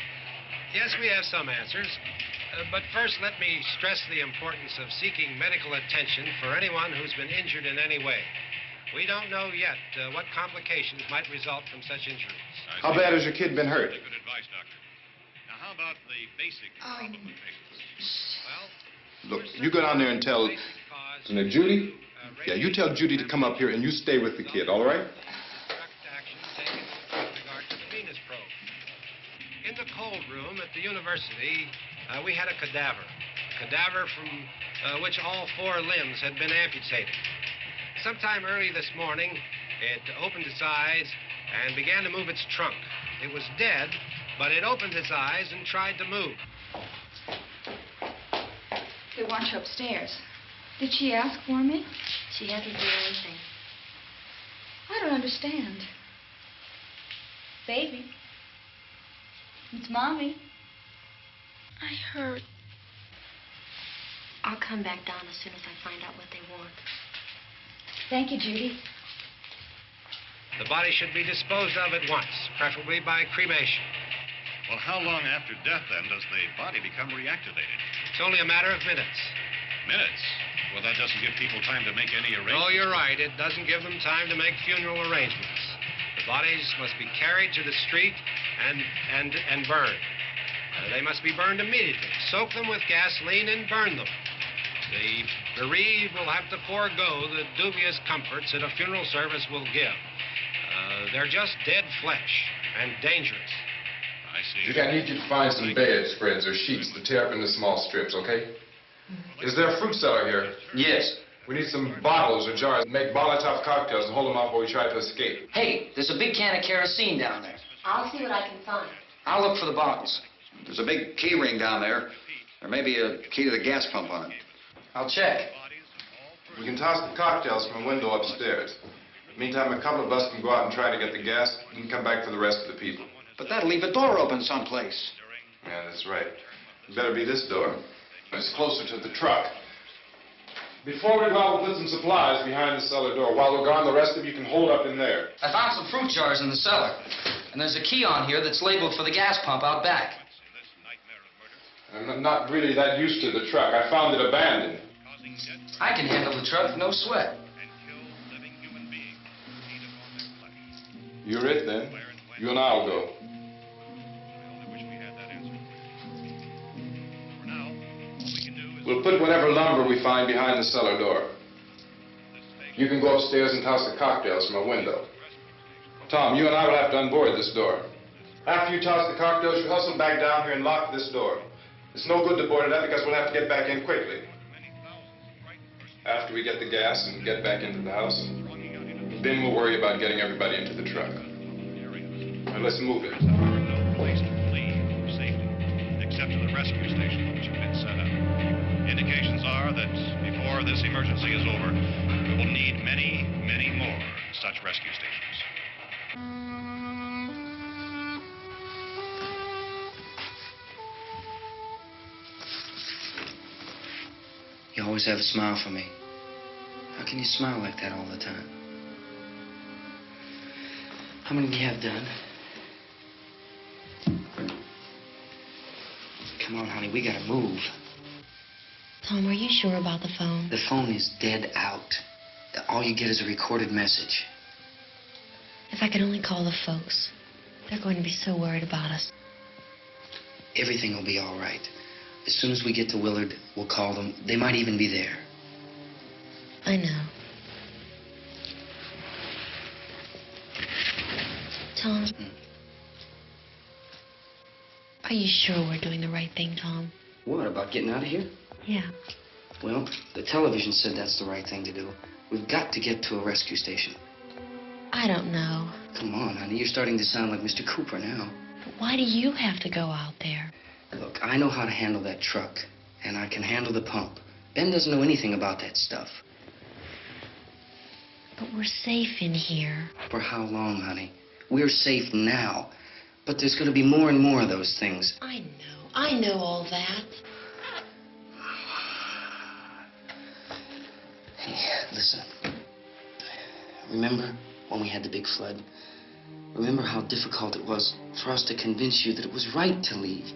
Yes, we have some answers. But first, let me stress the importance of seeking medical attention for anyone who's been injured in any way. We don't know yet what complications might result from such injuries. How bad has your kid been hurt? Good advice, Doctor. Now, how about the basic problem of patients? Well, Look, you go down there and tell... Judy? Yeah, you tell Judy to come up here and you stay with the kid, all right? Action taken with regard to the Venus probe. In the cold room at the university, we had a cadaver from which all 4 limbs had been amputated. Sometime early this morning, it opened its eyes and began to move its trunk. It was dead, but it opened its eyes and tried to move. They want you upstairs. Did she ask for me? She hasn't done anything. I don't understand. Baby. It's Mommy. I heard. I'll come back down as soon as I find out what they want. Thank you, Judy. The body should be disposed of at once, preferably by cremation. Well, how long after death, then, does the body become reactivated? It's only a matter of minutes. Minutes? Well, that doesn't give people time to make any arrangements. Oh, you're right. It doesn't give them time to make funeral arrangements. The bodies must be carried to the street and burned. They must be burned immediately. Soak them with gasoline and burn them. The bereaved will have to forego the dubious comforts that a funeral service will give. They're just dead flesh and dangerous. I see. Judy, I need you to find some bedspreads or sheets to tear up into small strips, okay? Is there a fruit cellar here? Yes. We need some bottles or jars. Make Molotov cocktails and hold them off while we try to escape. Hey, there's a big can of kerosene down there. I'll see what I can find. I'll look for the bottles. There's a big key ring down there. There may be a key to the gas pump on it. I'll check. We can toss the cocktails from a window upstairs. Meantime, a couple of us can go out and try to get the gas and come back for the rest of the people. But that'll leave a door open someplace. Yeah, that's right. It better be this door. It's closer to the truck. Before we go out, we'll put some supplies behind the cellar door. While we're gone, the rest of you can hold up in there. I found some fruit jars in the cellar. And there's a key on here that's labeled for the gas pump out back. I'm not really that used to the truck. I found it abandoned. I can handle the truck, no sweat. You're it, then. You and I'll go. We'll put whatever lumber we find behind the cellar door. You can go upstairs and toss the cocktails from a window. Tom, you and I will have to unboard this door. After you toss the cocktails, you hustle back down here and lock this door. It's no good to board it up because we'll have to get back in quickly. After we get the gas and get back into the house, then we'll worry about getting everybody into the truck. Now let's move it. No place to flee for safety, except to the rescue station which have been set up. Indications are that before this emergency is over, we will need many, many more such rescue stations. You always have a smile for me. How can you smile like that all the time? How many do you have done? Come on, honey, we gotta move. Tom, are you sure about the phone? The phone is dead out. All you get is a recorded message. If I could only call the folks. They're going to be so worried about us. Everything will be all right. As soon as we get to Willard, we'll call them. They might even be there. I know. Tom, are you sure we're doing the right thing, Tom? What, about getting out of here? Yeah. Well, the television said that's the right thing to do. We've got to get to a rescue station. I don't know. Come on, honey, you're starting to sound like Mr. Cooper now. But why do you have to go out there? Look, I know how to handle that truck, and I can handle the pump. Ben doesn't know anything about that stuff. But we're safe in here. For how long, honey? We're safe now. But there's going to be more and more of those things. I know all that. Hey, listen. Remember when we had the big flood? Remember how difficult it was for us to convince you that it was right to leave?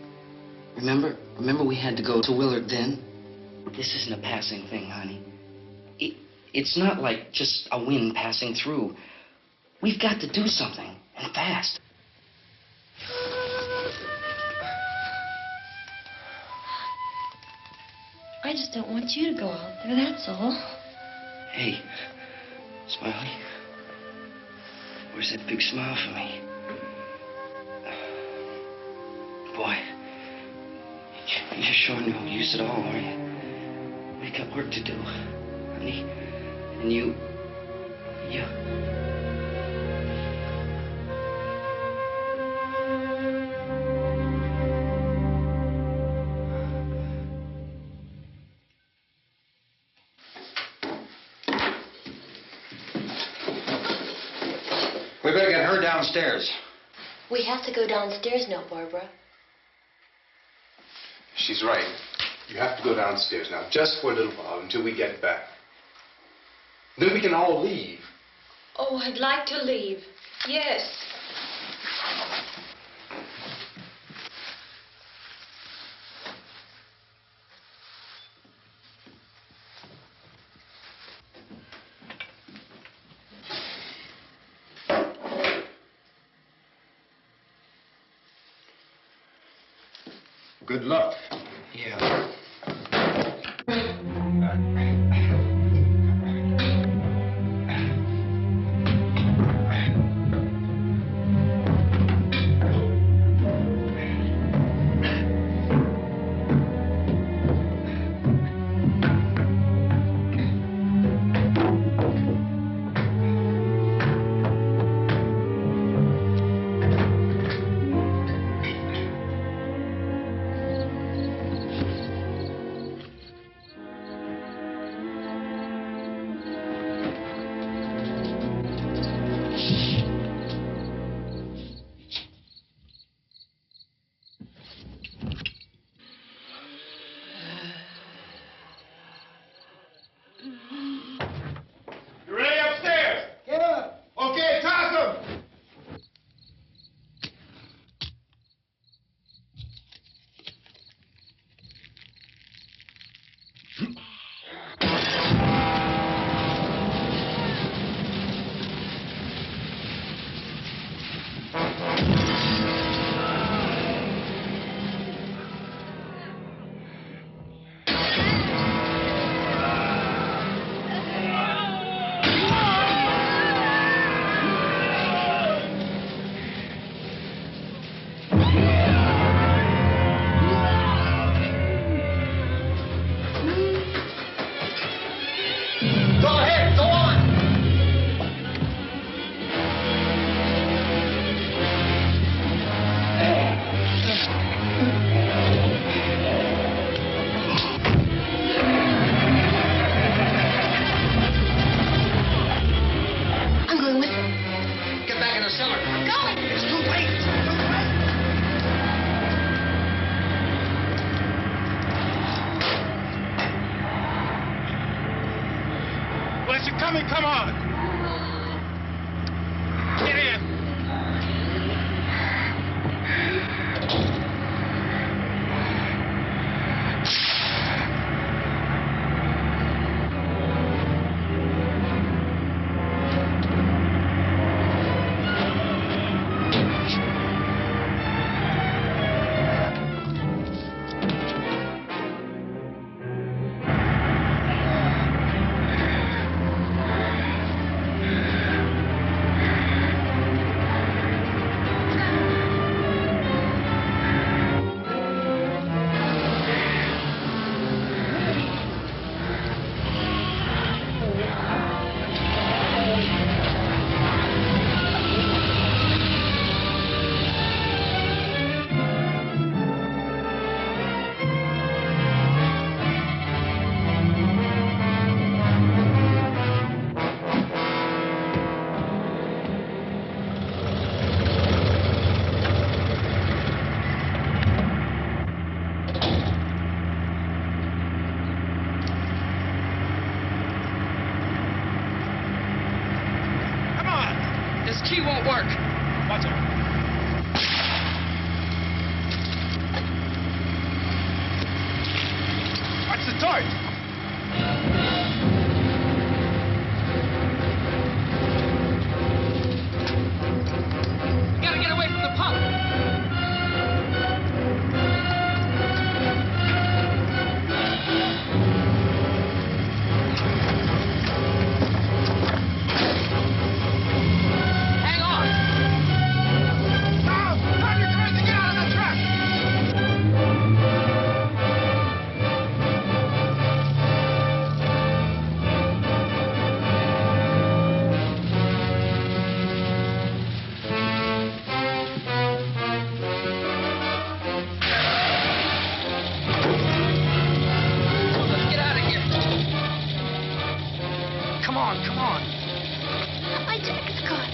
Remember? Remember we had to go to Willard then? This isn't a passing thing, honey. It's not like just a wind passing through. We've got to do something, and fast. I just don't want you to go out there, that's all. Hey, Smiley. Where's that big smile for me? Boy, you're sure no use at all, are you? We got work to do, honey. And you... We better get her downstairs. We have to go downstairs now, Barbara. She's right. You have to go downstairs now, just for a little while, until we get back. Then we can all leave. Oh, I'd like to leave. Yes. Good luck. Yeah. coming, come on! Get in! This key won't work. Watch it. Watch the torch. We gotta get away from the pump. Hang on. You're trying to get out of the truck! Let's get out of here. Come on, come on. My jacket's caught.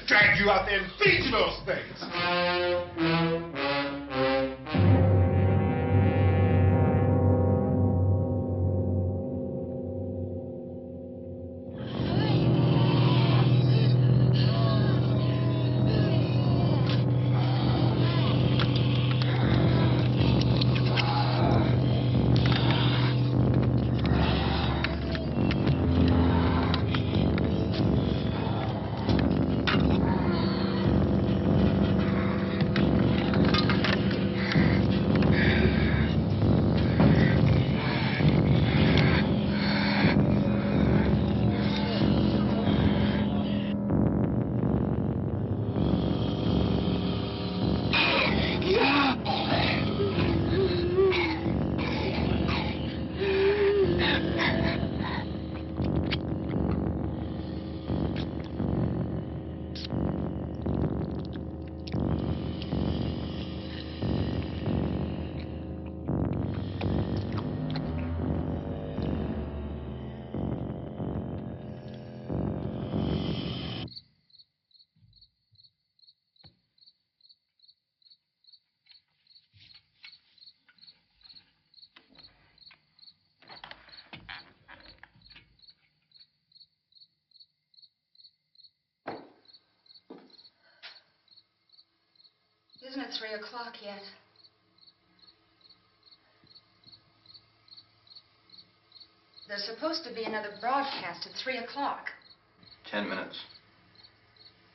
Drag you out there and feed you those things. Isn't it 3 o'clock yet? There's supposed to be another broadcast at 3 o'clock. 10 minutes.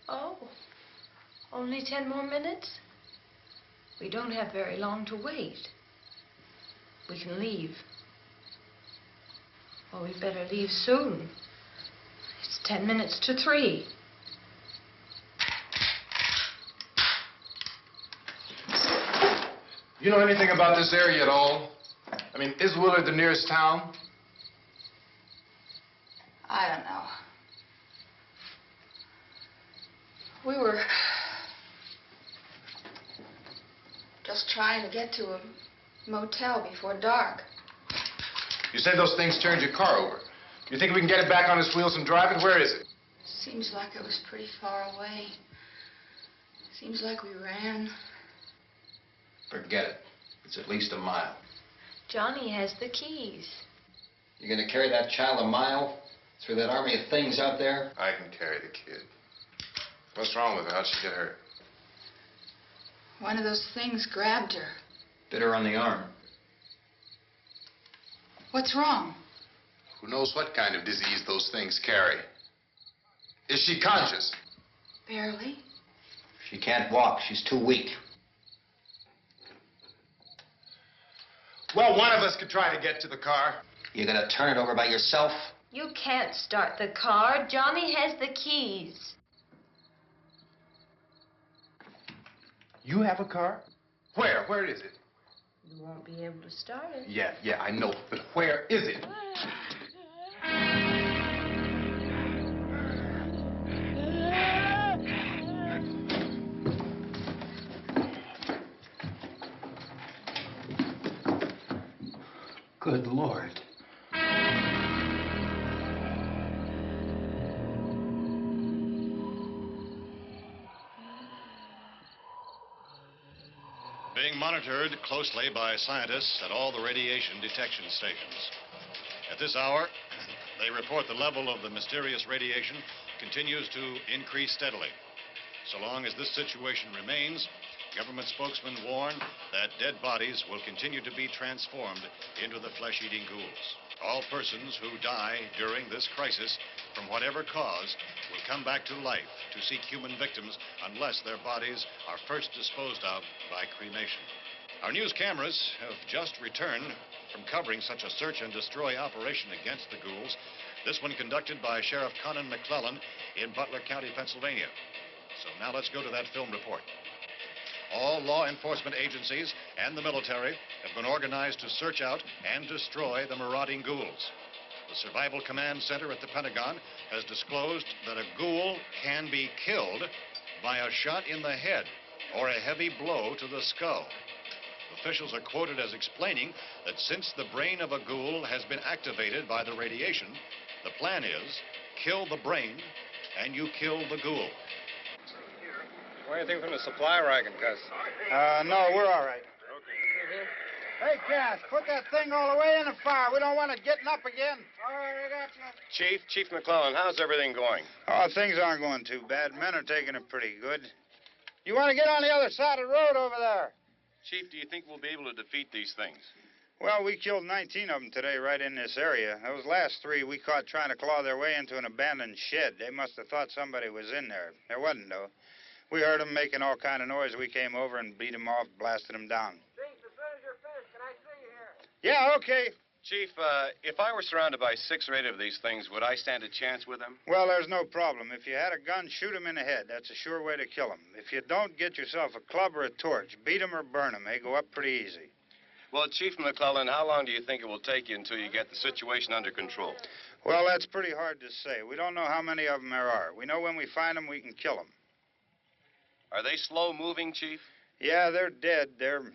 Oh, only 10 more minutes? We don't have very long to wait. We can leave. Well, we'd better leave soon. It's 10 minutes to 3. You know anything about this area at all? I mean, is Willard the nearest town? I don't know. We were just trying to get to a motel before dark. You said those things turned your car over. You think we can get it back on its wheels and drive it? Where is it? Seems like it was pretty far away. Seems like we ran. Forget it. It's at least a mile. Johnny has the keys. You gonna carry that child a mile through that army of things out there? I can carry the kid. What's wrong with her? How'd she get hurt? One of those things grabbed her. Bit her on the arm. What's wrong? Who knows what kind of disease those things carry? Is she conscious? Barely. She can't walk. She's too weak. Well, one of us could try to get to the car. You gonna turn it over by yourself? You can't start the car. Johnny has the keys. You have a car? Where? Where is it? You won't be able to start it. Yeah, I know. But where is it? Good Lord. Being monitored closely by scientists at all the radiation detection stations. At this hour, they report the level of the mysterious radiation continues to increase steadily. So long as this situation remains, government spokesmen warn that dead bodies will continue to be transformed into the flesh-eating ghouls. All persons who die during this crisis, from whatever cause, will come back to life to seek human victims unless their bodies are first disposed of by cremation. Our news cameras have just returned from covering such a search and destroy operation against the ghouls, this one conducted by Sheriff Conan McClellan in Butler County, Pennsylvania. So now let's go to that film report. All law enforcement agencies and the military have been organized to search out and destroy the marauding ghouls. The Survival Command Center at the Pentagon has disclosed that a ghoul can be killed by a shot in the head or a heavy blow to the skull. Officials are quoted as explaining that since the brain of a ghoul has been activated by the radiation, the plan is kill the brain and you kill the ghoul. Want anything from the supply wagon, Cuz? No, we're all right. Hey, Cass, put that thing all the way in the fire. We don't want it getting up again. All right, I got you. Chief McClellan, how's everything going? Oh, things aren't going too bad. Men are taking it pretty good. You want to get on the other side of the road over there? Chief, do you think we'll be able to defeat these things? Well, we killed 19 of them today right in this area. Those last 3 we caught trying to claw their way into an abandoned shed. They must have thought somebody was in there. There wasn't, though. We heard them making all kind of noise. We came over and beat them off, blasted them down. Chief, as soon as you're finished, can I see you here? Yeah, okay. Chief, if I were surrounded by 6 or 8 of these things, would I stand a chance with them? Well, there's no problem. If you had a gun, shoot them in the head. That's a sure way to kill them. If you don't, get yourself a club or a torch. Beat them or burn them. They go up pretty easy. Well, Chief McClellan, how long do you think it will take you until you get the situation under control? Well, that's pretty hard to say. We don't know how many of them there are. We know when we find them, we can kill them. Are they slow-moving, Chief? Yeah, they're dead. They're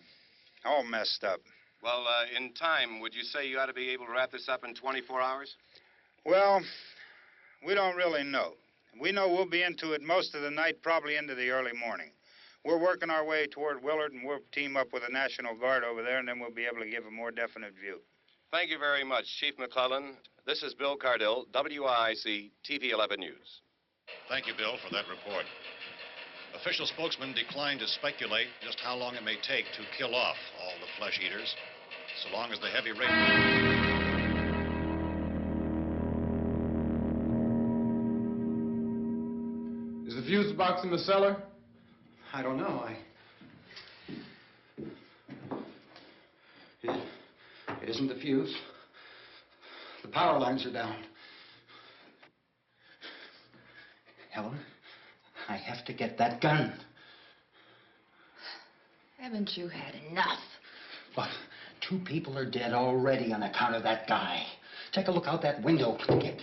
all messed up. Well, in time, would you say you ought to be able to wrap this up in 24 hours? Well, we don't really know. We know we'll be into it most of the night, probably into the early morning. We're working our way toward Willard, and we'll team up with the National Guard over there, and then we'll be able to give a more definite view. Thank you very much, Chief McClellan. This is Bill Cardill, WIC TV 11 News. Thank you, Bill, for that report. Official spokesman declined to speculate just how long it may take to kill off all the flesh eaters, so long as the heavy rain... Is the fuse box in the cellar? I don't know. It isn't the fuse. The power lines are down. Helen, I have to get that gun. Haven't you had enough? But 2 people are dead already on account of that guy. Take a look out that window, Kit.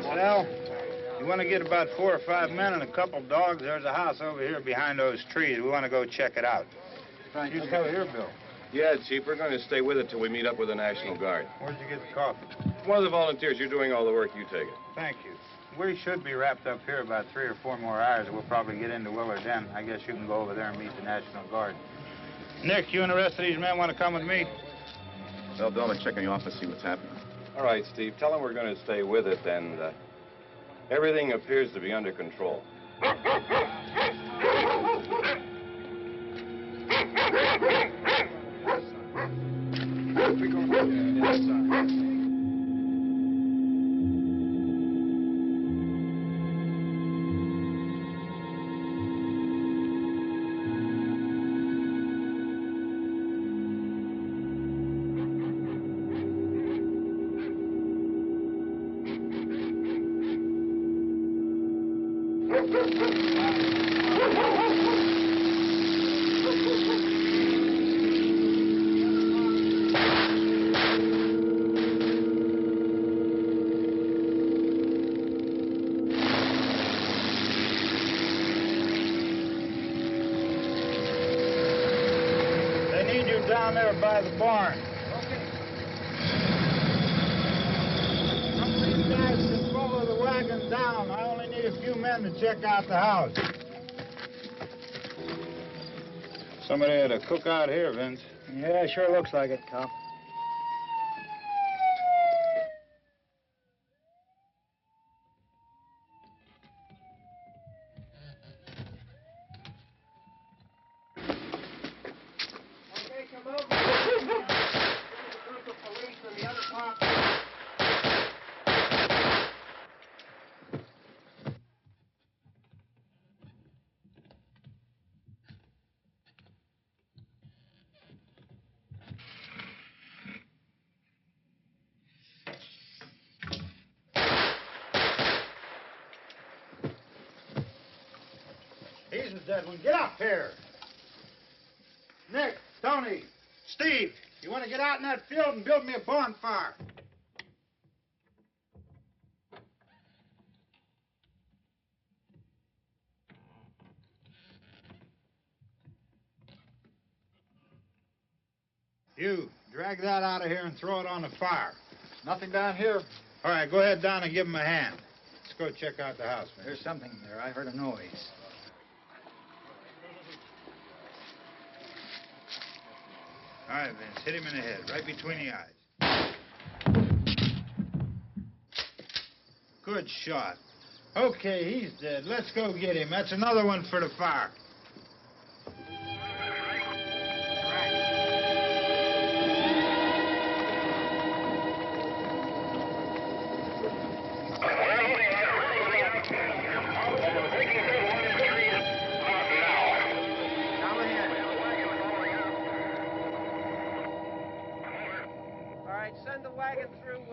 Sal, you want to get about 4 or 5 men and a couple dogs? There's a house over here behind those trees. We want to go check it out. You cover here, Bill. Yeah, Chief, we're going to stay with it till we meet up with the National Guard. Where'd you get the coffee? One of the volunteers, you're doing all the work, you take it. Thank you. We should be wrapped up here about 3 or 4 more hours. We'll probably get into Willard then. I guess you can go over there and meet the National Guard. Nick, you and the rest of these men want to come with me? Well, Bill, I'm checking the office, see what's happening. All right, Steve, tell them we're going to stay with it, and everything appears to be under control. Down there by the barn. Okay. Some of these guys can follow the wagon down. I only need a few men to check out the house. Somebody had a cookout here, Vince. Yeah, sure looks like it, Cop. He's the dead one. Get up here. Nick, Tony, Steve, you want to get out in that field and build me a bonfire? You, drag that out of here and throw it on the fire. Nothing down here. All right, go ahead down and give him a hand. Let's go check out the house, man. There's something there. I heard a noise. All right, Vince, hit him in the head, right between the eyes. Good shot. Okay, he's dead. Let's go get him. That's another one for the fire. Send the wagon through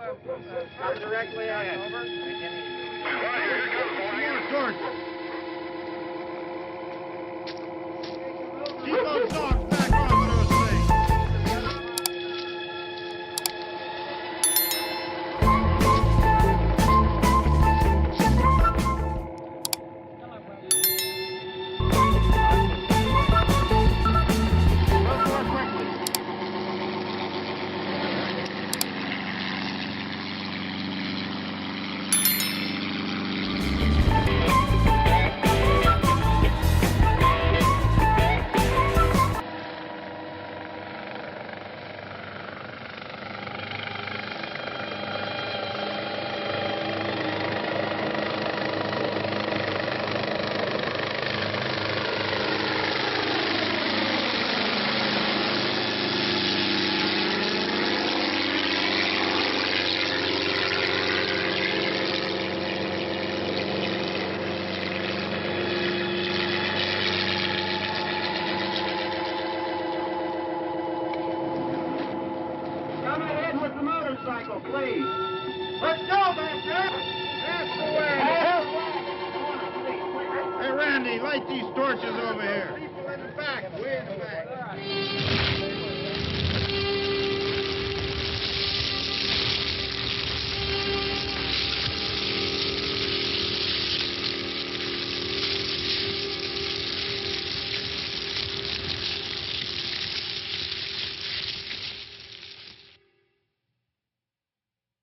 directly out over. Keep those dogs back off of those things. motorcycle, please. Let's go, Master. That's the way. Hey, Randy, light these torches over here. People in the back, way in the back.